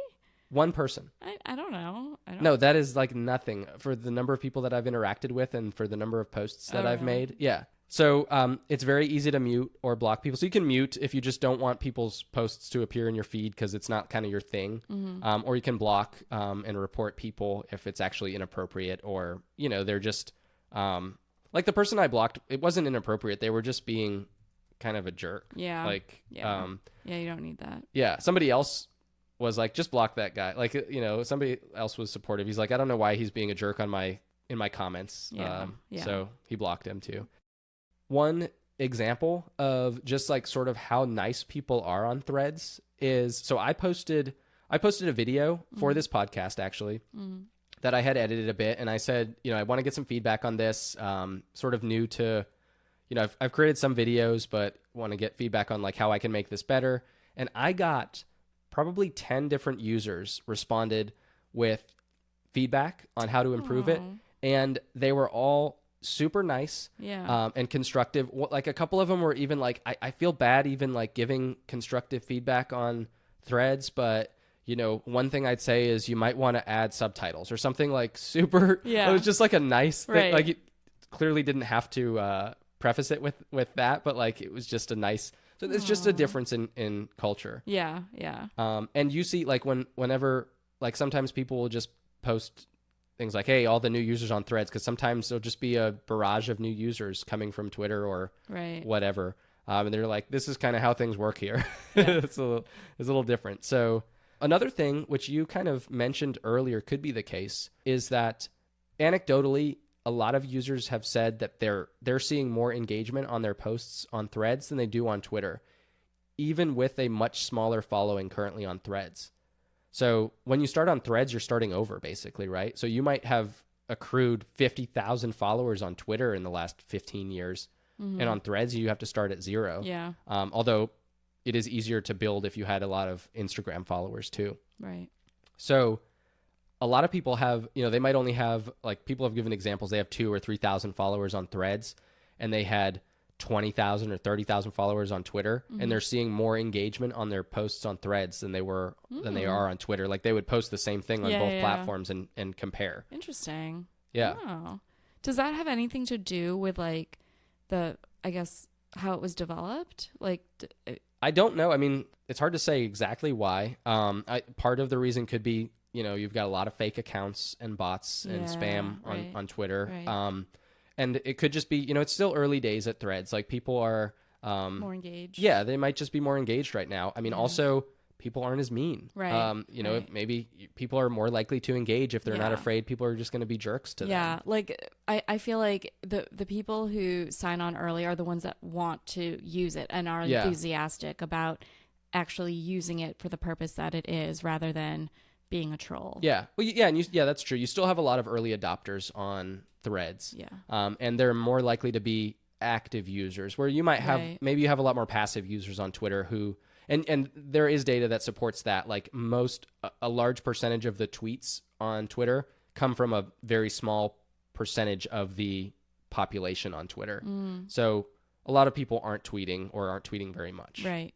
One person. I don't know. No, that is like nothing for the number of people that I've interacted with and for the number of posts that I've made. Yeah. So it's very easy to mute or block people. So you can mute if you just don't want people's posts to appear in your feed because it's not kind of your thing. Or you can block and report people if it's actually inappropriate, or, you know, they're just like the person I blocked, it wasn't inappropriate. They were just being kind of a jerk. Yeah. Like, you don't need that. Yeah. Somebody else was like, just block that guy. Like, you know, somebody else was supportive. He's like, I don't know why he's being a jerk in my comments. So he blocked him too. One example of just like sort of how nice people are on Threads is, so I posted a video for this podcast actually that I had edited a bit, and I said, you know, I want to get some feedback on this, sort of new to, you know, I've created some videos, but want to get feedback on like how I can make this better. And I got probably 10 different users responded with feedback on how to improve it. And they were all super nice and constructive. Like a couple of them were even like, I feel bad even like giving constructive feedback on Threads, but, you know, one thing I'd say is you might want to add subtitles or something like super. It was just like a nice thing. Like, you clearly didn't have to preface it with that, but like it was just a nice. So it's just a difference in culture. Yeah. And you see, like, whenever, like, sometimes people will just post things like, hey, all the new users on Threads, because sometimes there'll just be a barrage of new users coming from Twitter or whatever. And they're like, this is kind of how things work here. It's a little different. So another thing, which you kind of mentioned earlier could be the case, is that anecdotally, a lot of users have said that they're seeing more engagement on their posts on Threads than they do on Twitter, even with a much smaller following currently on Threads. So when you start on Threads, you're starting over basically, right? So you might have accrued 50,000 followers on Twitter in the last 15 years. And on Threads, you have to start at 0. Yeah. Although it is easier to build if you had a lot of Instagram followers too. Right. So a lot of people have, you know, they might only have, like, people have given examples. They have 2,000 or 3,000 followers on Threads, and they had 20,000 or 30,000 followers on Twitter, and they're seeing more engagement on their posts on Threads than they are on Twitter. Like, they would post the same thing on both platforms and compare. Interesting. Yeah. Wow. Does that have anything to do with like I guess how it was developed? Like, I don't know. I mean, it's hard to say exactly why. Part of the reason could be, you know, you've got a lot of fake accounts and bots and spam on Twitter. Right. And it could just be, you know, it's still early days at Threads. Like, people are more engaged. Yeah, they might just be more engaged right now. I mean, also people aren't as mean. Right. You know, maybe people are more likely to engage if they're not afraid people are just going to be jerks to them. Yeah, like I feel like the people who sign on early are the ones that want to use it and are enthusiastic about actually using it for the purpose that it is, rather than being a troll. Yeah. Well, yeah, and that's true. You still have a lot of early adopters on Threads. Yeah. And they're more likely to be active users, where you might have maybe you have a lot more passive users on Twitter who, And there is data that supports that. Like a large percentage of the tweets on Twitter come from a very small percentage of the population on Twitter. So a lot of people aren't tweeting or aren't tweeting very much. Right.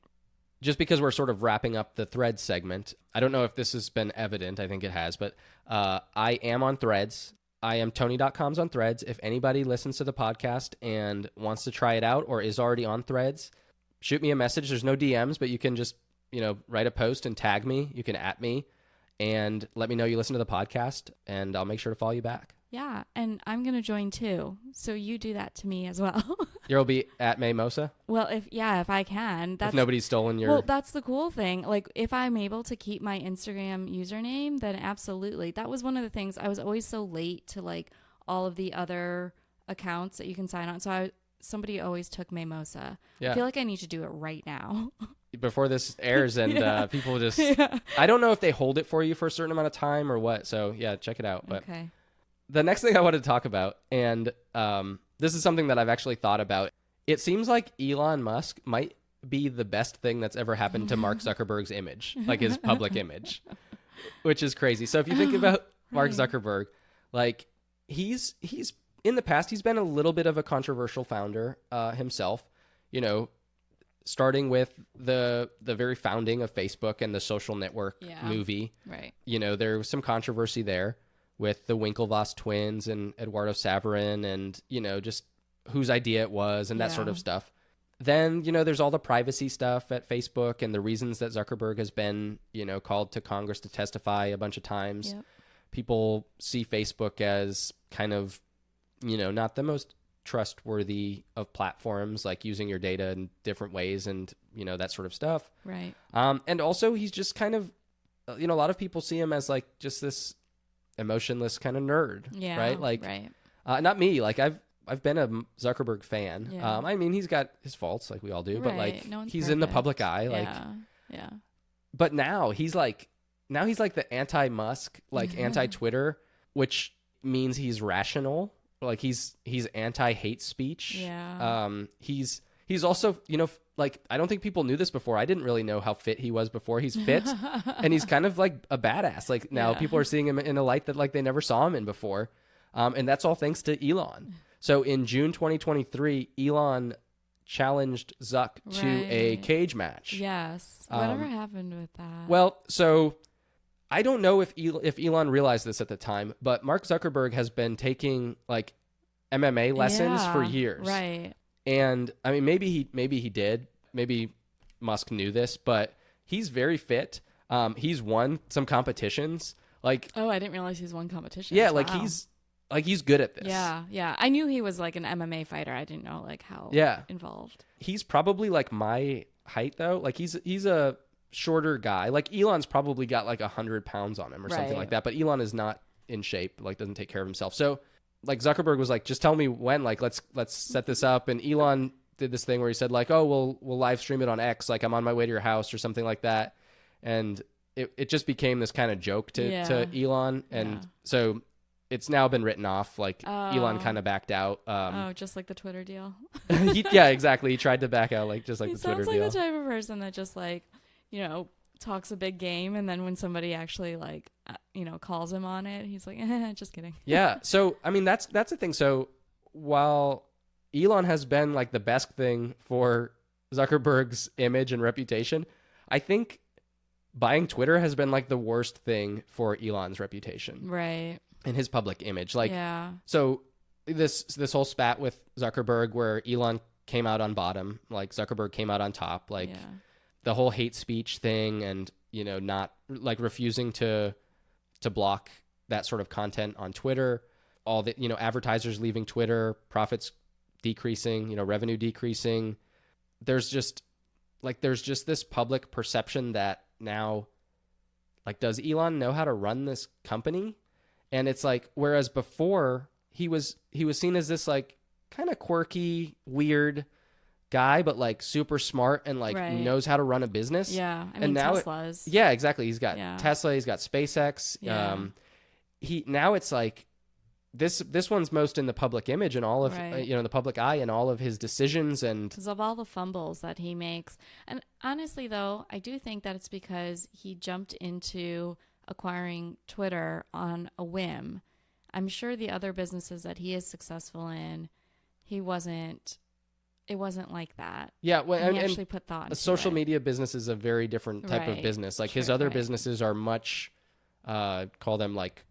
Just because we're sort of wrapping up the Threads segment, I don't know if this has been evident. I think it has, but I am on Threads. I am tonydotcoms on Threads. If anybody listens to the podcast and wants to try it out or is already on Threads, shoot me a message. There's no DMs, but you can just, write a post and tag me. You can @ me and let me know you listen to the podcast, and I'll make sure to follow you back. Yeah, and I'm going to join too. So you do that to me as well. You'll be @ maemosa? Well, if I can. If nobody's stolen your... Well, that's the cool thing. Like, if I'm able to keep my Instagram username, then absolutely. That was one of the things. I was always so late to, like, all of the other accounts that you can sign on. So somebody always took maemosa. Yeah. I feel like I need to do it right now. Before this airs, and people just... Yeah. I don't know if they hold it for you for a certain amount of time or what. So, yeah, check it out. But okay. The next thing I wanted to talk about, and this is something that I've actually thought about. It seems like Elon Musk might be the best thing that's ever happened to Mark Zuckerberg's image, like his public image, which is crazy. So if you think about Mark Zuckerberg, like he's in the past, he's been a little bit of a controversial founder himself, starting with the very founding of Facebook and the Social Network movie. Right. There was some controversy there with the Winklevoss twins and Eduardo Saverin and, just whose idea it was and that sort of stuff. Then, there's all the privacy stuff at Facebook and the reasons that Zuckerberg has been, called to Congress to testify a bunch of times. Yep. People see Facebook as kind of, not the most trustworthy of platforms, like using your data in different ways and, that sort of stuff. Right. And also he's just kind of, a lot of people see him as like just this emotionless kind of nerd, right? Like, right. Not me. Like I've been a Zuckerberg fan. Yeah. I mean, he's got his faults, like we all do, but like no one's he's perfect. in the public eye, like. Yeah. But now he's like the anti-Musk, like anti-Twitter, which means he's rational. Like he's anti-hate speech. Yeah. He's also, like, I don't think people knew this before. I didn't really know how fit he was before. He's fit and he's kind of like a badass. Like now people are seeing him in a light that like they never saw him in before. And that's all thanks to Elon. So in June 2023, Elon challenged Zuck to a cage match. Yes. Whatever happened with that? Well, so I don't know if Elon realized this at the time, but Mark Zuckerberg has been taking like MMA lessons for years. Right. And I mean, maybe he did. Maybe Musk knew this, but he's very fit. He's won some competitions. Like, oh, I didn't realize he's won competitions. Yeah, wow. he's good at this. Yeah. I knew he was like an MMA fighter. I didn't know like how involved. He's probably like my height though. Like he's a shorter guy. Like Elon's probably got like 100 pounds on him or something like that. But Elon is not in shape. Like doesn't take care of himself. So like Zuckerberg was like, just tell me when, like, let's set this up. And Elon did this thing where he said like, oh, we'll live stream it on X. Like I'm on my way to your house or something like that. And it just became this kind of joke to Elon. And so it's now been written off. Like Elon kind of backed out. Just like the Twitter deal. Yeah, exactly. He tried to back out like just like the Twitter deal. He sounds like the type of person that just like, talks a big game, and then when somebody actually like calls him on it, he's like, just kidding. Yeah. So I mean that's the thing. So while Elon has been like the best thing for Zuckerberg's image and reputation, I think buying Twitter has been like the worst thing for Elon's reputation. Right. And his public image. Like so this whole spat with Zuckerberg where Elon came out on bottom, like Zuckerberg came out on top, like the whole hate speech thing and, not like refusing to block that sort of content on Twitter, all the, advertisers leaving Twitter, profits decreasing, revenue decreasing. There's just this public perception that now, like, does Elon know how to run this company? And it's like, whereas before he was seen as this like kind of quirky, weird guy, but like super smart and like knows how to run a business. Yeah. I mean, and now Tesla's. Exactly. He's got Tesla, he's got SpaceX. Yeah. Now it's like this one's most in the public image and all of Right. the public eye and all of his decisions and Because of all the fumbles that he makes. And honestly, though, I do think that it's because he jumped into acquiring Twitter on a whim. I'm sure the other businesses that he is successful in, it wasn't like that. yeah. Well, And he and actually put thought a into social it. media business is a very different type of Right. business. Like his Sure, other right. businesses are much call them like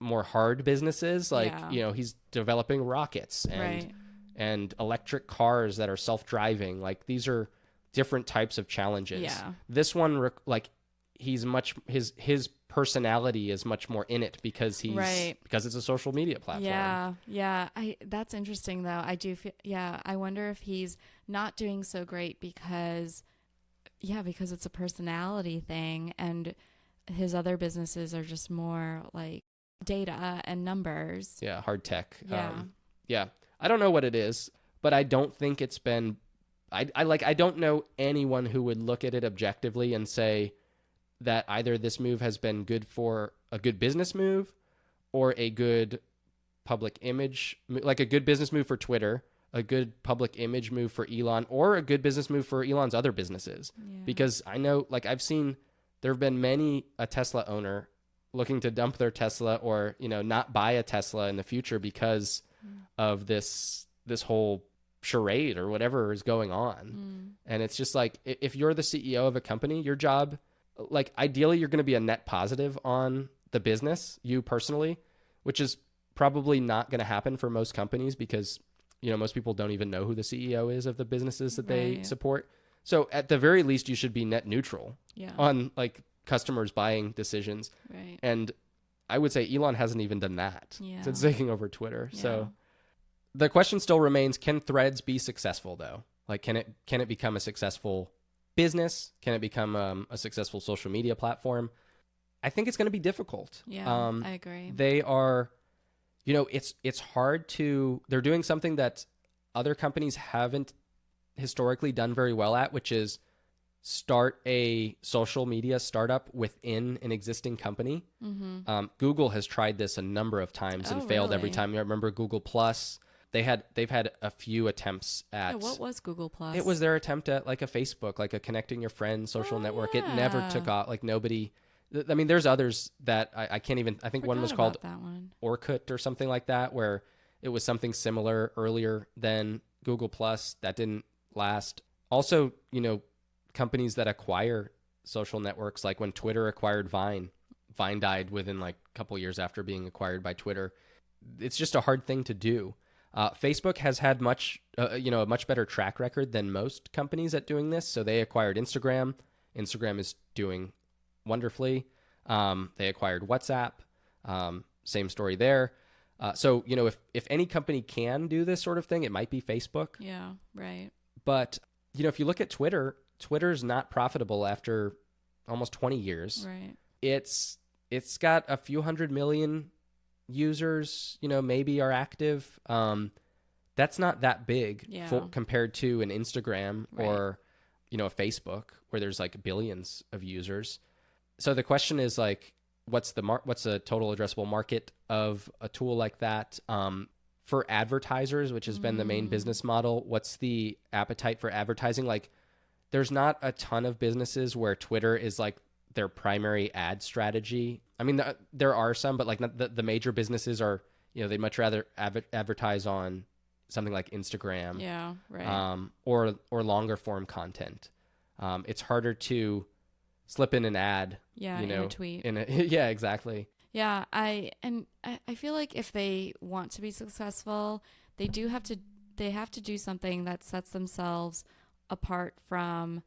more hard businesses. Like Yeah. he's developing rockets Right. and electric cars that are self-driving. Like these are different types of challenges. Yeah. This one like he's much his personality is much more in it because Right. because it's a social media platform. Yeah. That's interesting though. I do feel, I wonder if he's not doing so great because it's a personality thing, and his other businesses are just more like data and numbers. Yeah, hard tech. Yeah. Yeah. I don't know what it is, but I don't think it's been I don't know anyone who would look at it objectively and say that either this move has been good for a good business move or a good public image, like a good business move for Twitter, a good public image move for Elon, or a good business move for Elon's other businesses. Yeah. Because I know, like I've seen, there have been many a Tesla owner looking to dump their Tesla or, not buy a Tesla in the future because of this whole charade or whatever is going on. And it's just like, if you're the CEO of a company, your job, like ideally you're going to be a net positive on the business, you personally, which is probably not going to happen for most companies because, most people don't even know who the CEO is of the businesses that they Right. support. So at the very least, you should be net neutral Yeah. on like customers' buying decisions. Right. And I would say Elon hasn't even done that Yeah. since taking over Twitter. Yeah. So the question still remains, can Threads be successful though? Like, can it become a successful business? Can it become a successful social media platform? I think it's going to be difficult. Yeah. I agree. They are, it's hard to, they're doing something that other companies haven't historically done very well at, which is start a social media startup within an existing company. Google has tried this a number of times and failed every really? time. You remember Google Plus? They've had a few attempts at. Yeah, what was Google Plus? It was their attempt at like a Facebook, like a connecting your friends social network. It never took off. Like nobody. I mean, there's others that I can't even. I think one was called that one. Orkut or something like that, where it was something similar earlier than Google Plus that didn't last. Also, companies that acquire social networks, like when Twitter acquired Vine died within like a couple years after being acquired by Twitter. It's just a hard thing to do. Facebook has had a much better track record than most companies at doing this. So they acquired Instagram. Instagram is doing wonderfully. They acquired WhatsApp. Same story there. So if any company can do this sort of thing, it might be Facebook. Yeah, right. But if you look at Twitter's not profitable after almost 20 years. Right. It's got a few 100 million users, maybe are active. That's not that big compared to an Instagram or, a Facebook where there's like billions of users. So the question is like, what's a total addressable market of a tool like that? For advertisers, which has been the main business model, what's the appetite for advertising? Like, there's not a ton of businesses where Twitter is like their primary ad strategy. I mean, there are some, but like the major businesses are, they'd much rather advertise on something like Instagram, Yeah, right. or longer form content. It's harder to slip in an ad, Yeah, in a tweet. Yeah, exactly. Yeah, I feel like if they want to be successful, they have to do something that sets themselves apart from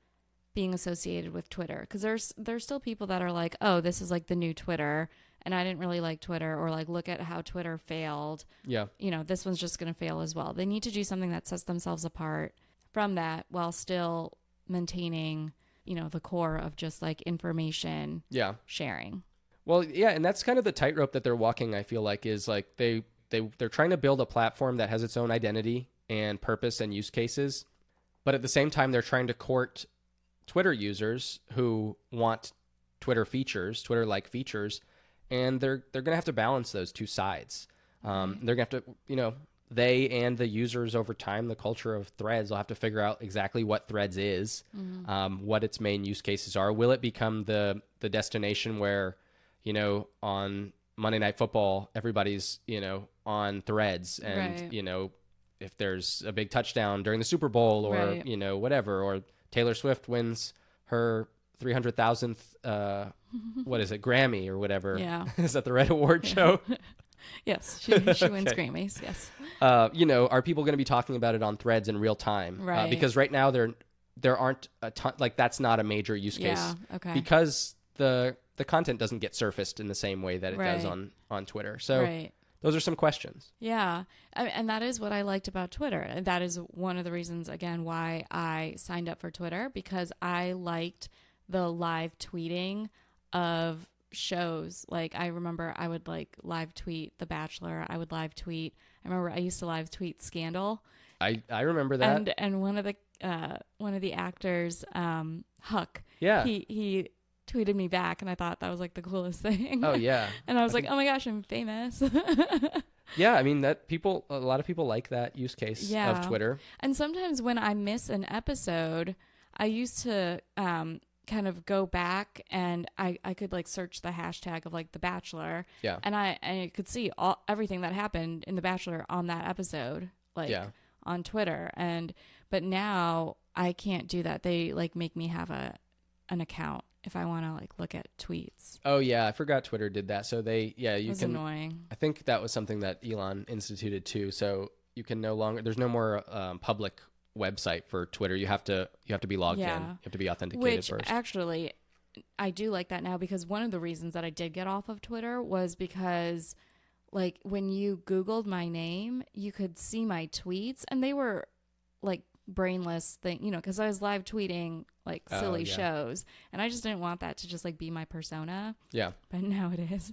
being associated with Twitter, because there's still people that are like, oh, this is like the new Twitter, and I didn't really like Twitter, or like, look at how Twitter failed. Yeah. This one's just going to fail as well. They need to do something that sets themselves apart from that while still maintaining, the core of just like information sharing. Well, yeah, and that's kind of the tightrope that they're walking, I feel like, is like they're trying to build a platform that has its own identity and purpose and use cases, but at the same time they're trying to court Twitter users who want Twitter-like features, and they're going to have to balance those two sides. They're going to have to, they and the users over time, the culture of Threads will have to figure out exactly what Threads is, what its main use cases are. Will it become the destination where, on Monday Night Football, everybody's, on Threads and, if there's a big touchdown during the Super Bowl or, whatever, or Taylor Swift wins her 300,000th, what is it, Grammy or whatever. Yeah. Is that the Red Award show? Yes, she wins Grammys. Yes. Are people going to be talking about it on Threads in real time? Right. Because right now there aren't a ton, like that's not a major use case. Yeah. Okay. Because the content doesn't get surfaced in the same way that it does on Twitter. So those are some questions. Yeah. And that is what I liked about Twitter. That is one of the reasons, again, why I signed up for Twitter, because I liked the live tweeting of shows. Like, I remember I would live tweet The Bachelor. I would live tweet. I remember I used to live tweet Scandal. I remember that. And one of the actors, Huck. Yeah. He tweeted me back, and I thought that was like the coolest thing. Oh yeah. And I was like, oh my gosh, I'm famous. Yeah, I mean a lot of people like that use case of Twitter. And sometimes when I miss an episode, I used to kind of go back and I could search the hashtag of The Bachelor. Yeah. And I could see everything that happened in The Bachelor on that episode, on Twitter. But now I can't do that. They make me have an account if I want to look at tweets. Oh yeah, I forgot Twitter did that. So it was annoying. I think that was something that Elon instituted too. So you can there's no more public website for Twitter. You have to be logged in. You have to be authenticated first. Which actually, I do like that now, because one of the reasons that I did get off of Twitter was because when you Googled my name, you could see my tweets, and they were brainless thing, because I was live tweeting silly shows, and I just didn't want that to just be my persona. Yeah. But now it is.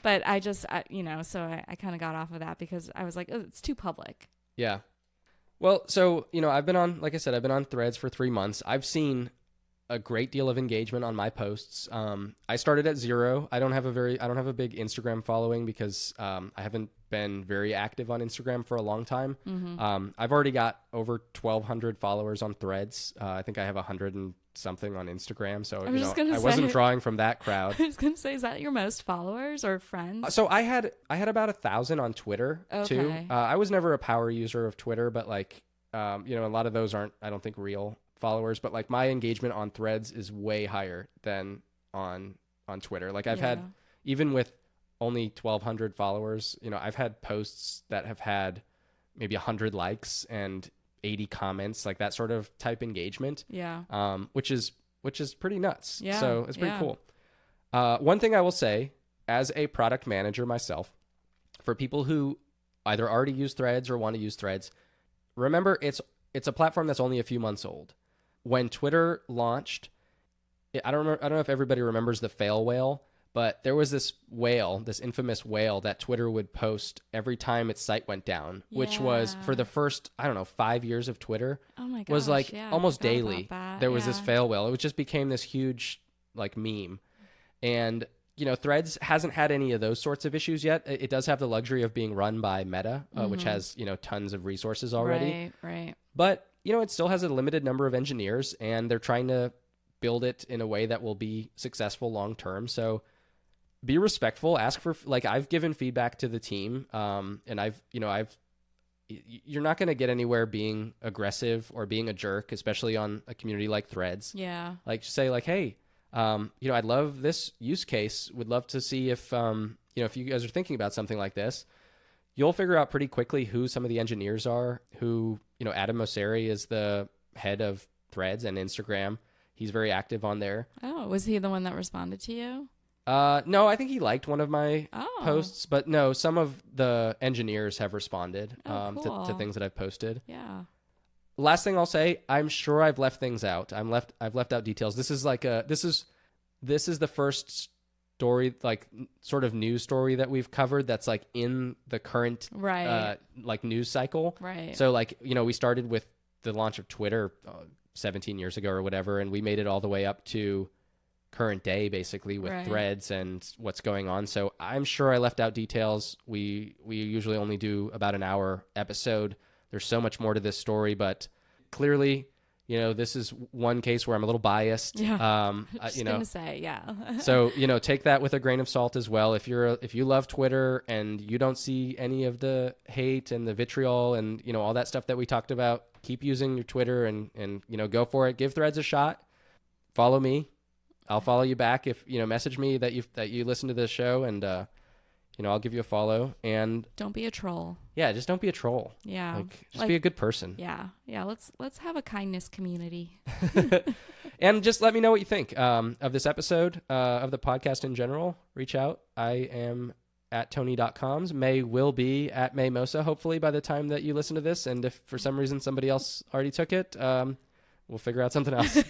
But I just, so I kind of got off of that because I was like, oh, it's too public. Yeah. Well, so, I've been on, like I said, I've been on Threads for 3 months. I've seen a great deal of engagement on my posts. I started at 0. I don't have a big Instagram following because I haven't been very active on Instagram for a long time. Mm-hmm. I've already got over 1,200 followers on Threads. I think I have 100 and something on Instagram. So I wasn't drawing from that crowd. I was gonna say, is that your most followers or friends? So I had about 1,000 on Twitter too. I was never a power user of Twitter, but a lot of those aren't, I don't think, real followers, but my engagement on Threads is way higher than on Twitter. I've had, even with only 1,200 followers, I've had posts that have had maybe 100 likes and 80 comments, that sort of type engagement. Yeah. Which is pretty nuts. Yeah. So it's pretty cool. One thing I will say, as a product manager myself, for people who either already use Threads or want to use Threads, remember it's a platform that's only a few months old. When Twitter launched, I don't know if everybody remembers the fail whale, but there was this infamous whale that Twitter would post every time its site went down, which was for the first, 5 years of Twitter. Oh my gosh, was almost daily. There was this fail whale. It just became this huge meme. And Threads hasn't had any of those sorts of issues yet. It does have the luxury of being run by Meta, which has tons of resources already. Right. But it still has a limited number of engineers, and they're trying to build it in a way that will be successful long term. So be respectful. Ask for I've given feedback to the team, and you're not going to get anywhere being aggressive or being a jerk, especially on a community like Threads. Yeah. Say hey, I'd love this use case. Would love to see if if you guys are thinking about something like this. You'll figure out pretty quickly who some of the engineers are. Who Adam Mosseri is the head of Threads and Instagram. He's very active on there. Oh, was he the one that responded to you? No, I think he liked one of my posts, but no, some of the engineers have responded cool. to things that I've posted. Yeah. Last thing I'll say, I'm sure I've left things out. I've left out details. This is this is the first story, sort of news story that we've covered that's in the current news cycle. Right. So we started with the launch of Twitter 17 years ago or whatever, and we made it all the way up to current day, basically, with Right. threads and what's going on. So I'm sure I left out details. We usually only do about an hour episode. There's so much more to this story, but clearly, this is one case where I'm a little biased. Yeah. Just gonna say, yeah. So, take that with a grain of salt as well. If you love Twitter and you don't see any of the hate and the vitriol and, all that stuff that we talked about, keep using your Twitter and go for it. Give Threads a shot. Follow me. I'll follow you back. If, message me that you listen to this show, and, I'll give you a follow. And Don't be a troll. yeah, just don't be a troll. Yeah. Just be a good person. Yeah. Yeah. Let's have a kindness community. And just let me know what you think of this episode, of the podcast in general. Reach out. I am at tonydotcoms. May will be at maemosa, hopefully, by the time that you listen to this. And if for some reason somebody else already took it, we'll figure out something else.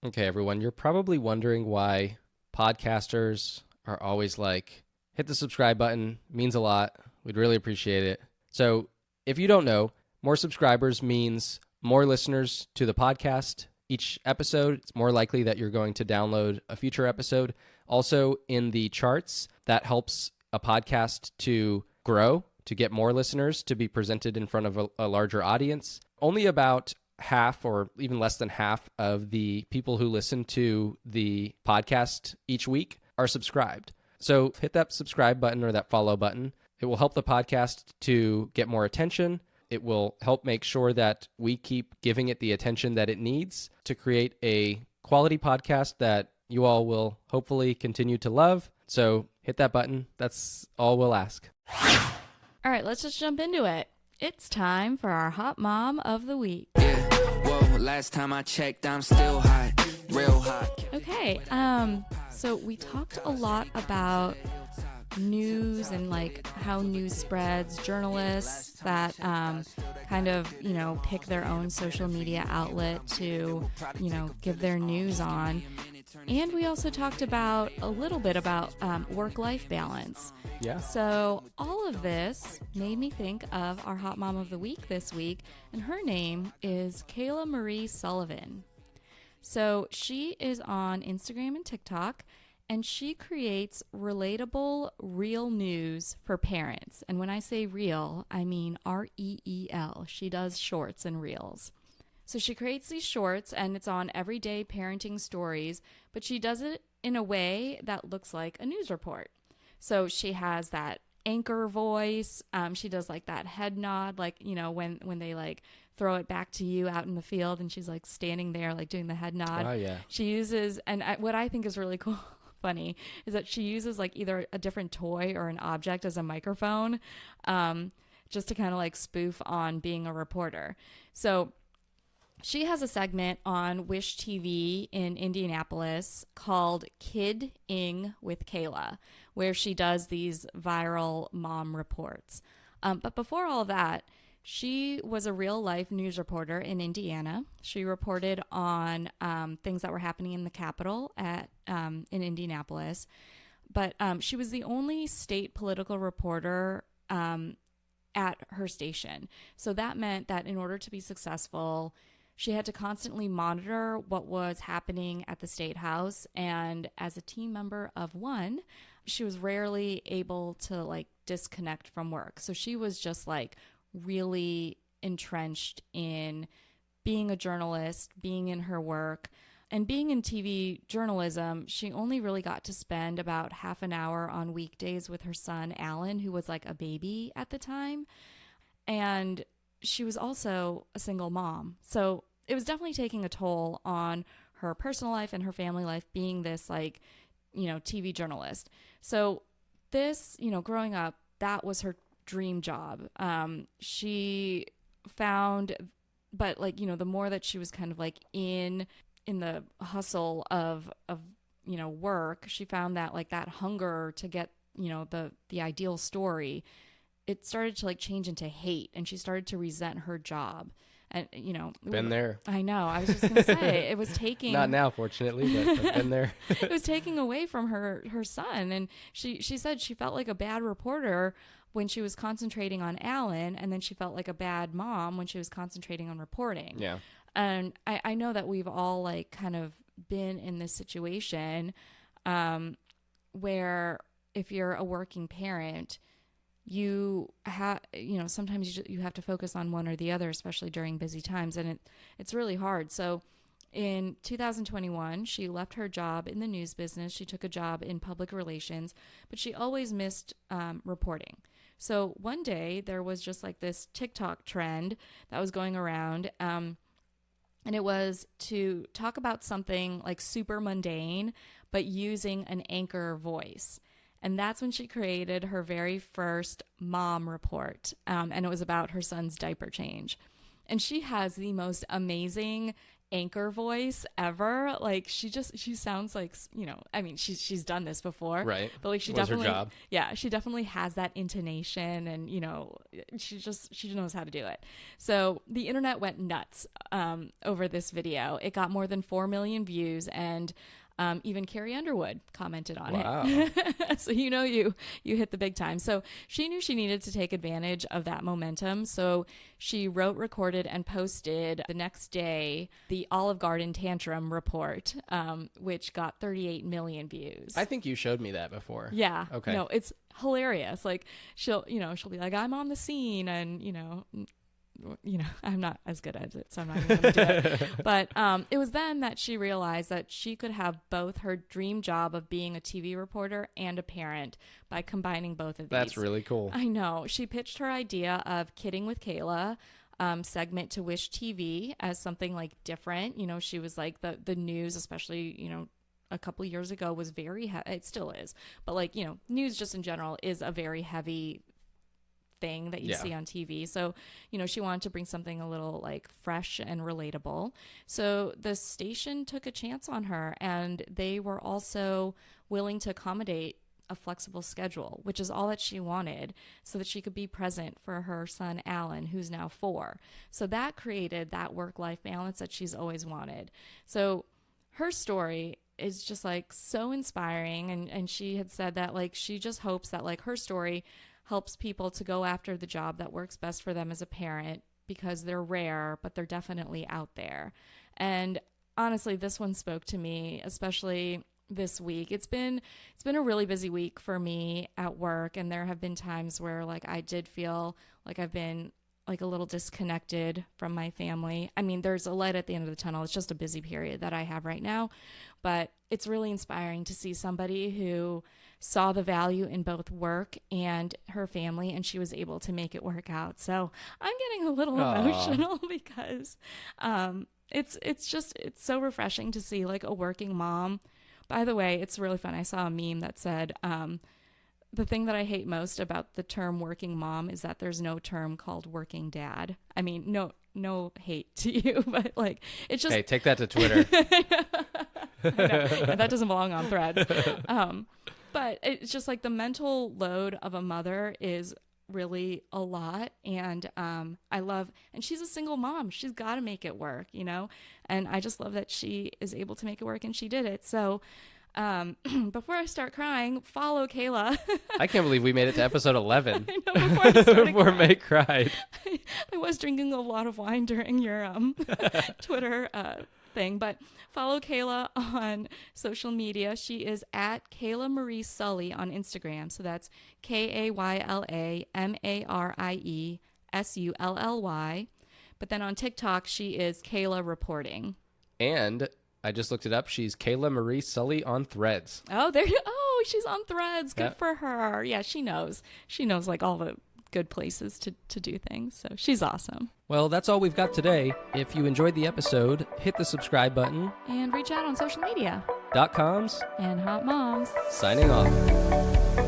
Okay, everyone. You're probably wondering why podcasters are always like, hit the subscribe button. Means a lot. We'd really appreciate it. So if you don't know, more subscribers means more listeners to the podcast. Each episode, it's more likely that you're going to download a future episode. Also, in the charts, that helps a podcast to grow, to get more listeners, to be presented in front of a larger audience. Only about half or even less than half of the people who listen to the podcast each week are subscribed. So hit that subscribe button or that follow button. It will help the podcast to get more attention. It will help make sure that we keep giving it the attention that it needs to create a quality podcast that you all will hopefully continue to love. So hit that button. That's all we'll ask. All right, let's just jump into it. It's time for our Hot Mom of the Week. Yeah, whoa, last time I checked, I'm still hot, real hot. Okay, so we talked a lot about news and like how news spreads, journalists that kind of, pick their own social media outlet to, give their news on. And we also talked about a little bit about work-life balance. Yeah. So all of this made me think of our Hot Mom of the Week this week, and her name is Kayla Marie Sullivan. So she is on Instagram and TikTok, and she creates relatable, real news for parents. And when I say real, I mean REEL. She does shorts and reels. So she creates these shorts, and it's on everyday parenting stories, but she does it in a way that looks like a news report. So she has that anchor voice. She does like that head nod, like, when they like throw it back to you out in the field, and she's like standing there, like doing the head nod. Oh, yeah. She uses, and what I think is really cool, funny, is that she uses like either a different toy or an object as a microphone, just to kind of like spoof on being a reporter. So she has a segment on Wish TV in Indianapolis called Kid-ing with Kayla, where she does these viral mom reports. But before all that, she was a real-life news reporter in Indiana. She reported on things that were happening in the Capitol in Indianapolis. But she was the only state political reporter at her station. So that meant that in order to be successful, she had to constantly monitor what was happening at the State House. And as a team member of one, she was rarely able to like disconnect from work. So she was just like really entrenched in being a journalist, being in her work, and being in TV journalism. She only really got to spend about half an hour on weekdays with her son, Alan, who was like a baby at the time. And she was also a single mom. So it was definitely taking a toll on her personal life and her family life, being this like, TV journalist. So this, growing up, that was her dream job. She found, but like, the more that she was kind of like in the hustle of work, she found that like that hunger to get, the ideal story, it started to like change into hate, and she started to resent her job. And, Been there. I know. I was just going to say, it was taking... Not now, fortunately, but I've been there. It was taking away from her son. And she said she felt like a bad reporter when she was concentrating on Alan, and then she felt like a bad mom when she was concentrating on reporting. Yeah. And I know that we've all like kind of been in this situation where if you're a working parent, you have, sometimes you have to focus on one or the other, especially during busy times. And it's really hard. So in 2021, she left her job in the news business. She took a job in public relations, but she always missed reporting. So one day there was just like this TikTok trend that was going around. And it was to talk about something like super mundane, but using an anchor voice. And that's when she created her very first mom report. And it was about her son's diaper change. And she has the most amazing anchor voice ever. Like she sounds like, she's done this before. Right. But like she was definitely, her job. Yeah, she definitely has that intonation and, she knows how to do it. So the internet went nuts over this video. It got more than 4 million views, and even Carrie Underwood commented on it. So you hit the big time. So she knew she needed to take advantage of that momentum. So she wrote, recorded, and posted the next day the Olive Garden tantrum report, which got 38 million views. I think you showed me that before. Yeah. Okay. No, it's hilarious. Like she'll be like, I'm on the scene, and I'm not as good at it, so I'm not even going to do it. But it was then that she realized that she could have both her dream job of being a TV reporter and a parent by combining both of these. That's really cool. I know. She pitched her idea of Kidding with Kayla segment to Wish TV as something like different. She was like the news, especially, a couple of years ago was very it still is, but like, news just in general is a very heavy thing that you see on TV. So, she wanted to bring something a little like fresh and relatable. So the station took a chance on her, and they were also willing to accommodate a flexible schedule, which is all that she wanted, so that she could be present for her son, Alan, who's now 4. So that created that work-life balance that she's always wanted. So her story is just like so inspiring. And she had said that like, she just hopes that like her story helps people to go after the job that works best for them as a parent, because they're rare, but they're definitely out there. And honestly, this one spoke to me, especially this week. It's been a really busy week for me at work, and there have been times where like I did feel like I've been like a little disconnected from my family. I mean, there's a light at the end of the tunnel. It's just a busy period that I have right now, but it's really inspiring to see somebody who saw the value in both work and her family, and she was able to make it work out. So I'm getting a little emotional because it's so refreshing to see like a working mom. By the way, it's really fun. I saw a meme that said, the thing that I hate most about the term working mom is that there's no term called working dad. I mean, no hate to you, but like, it's just... Hey, take that to Twitter. I know. That doesn't belong on Threads. But it's just like the mental load of a mother is really a lot. And I love, and she's a single mom. She's got to make it work, and I just love that she is able to make it work, and she did it. So before I start crying, follow Kayla. I can't believe we made it to episode 11. I know, before I started before May cried. I was drinking a lot of wine during your Twitter thing, but follow Kayla on social media. She is at Kayla Marie Sully on Instagram. So that's KaylaMarieSully. But then on TikTok, she is Kayla Reporting. And I just looked it up. She's Kayla Marie Sully on Threads. Oh, she's on Threads. Good for her. Yeah, she knows. She knows like all the good places to do things. So she's awesome. Well, that's all we've got today. If you enjoyed the episode, hit the subscribe button. And reach out on social media. .coms And Hot Moms. Signing off.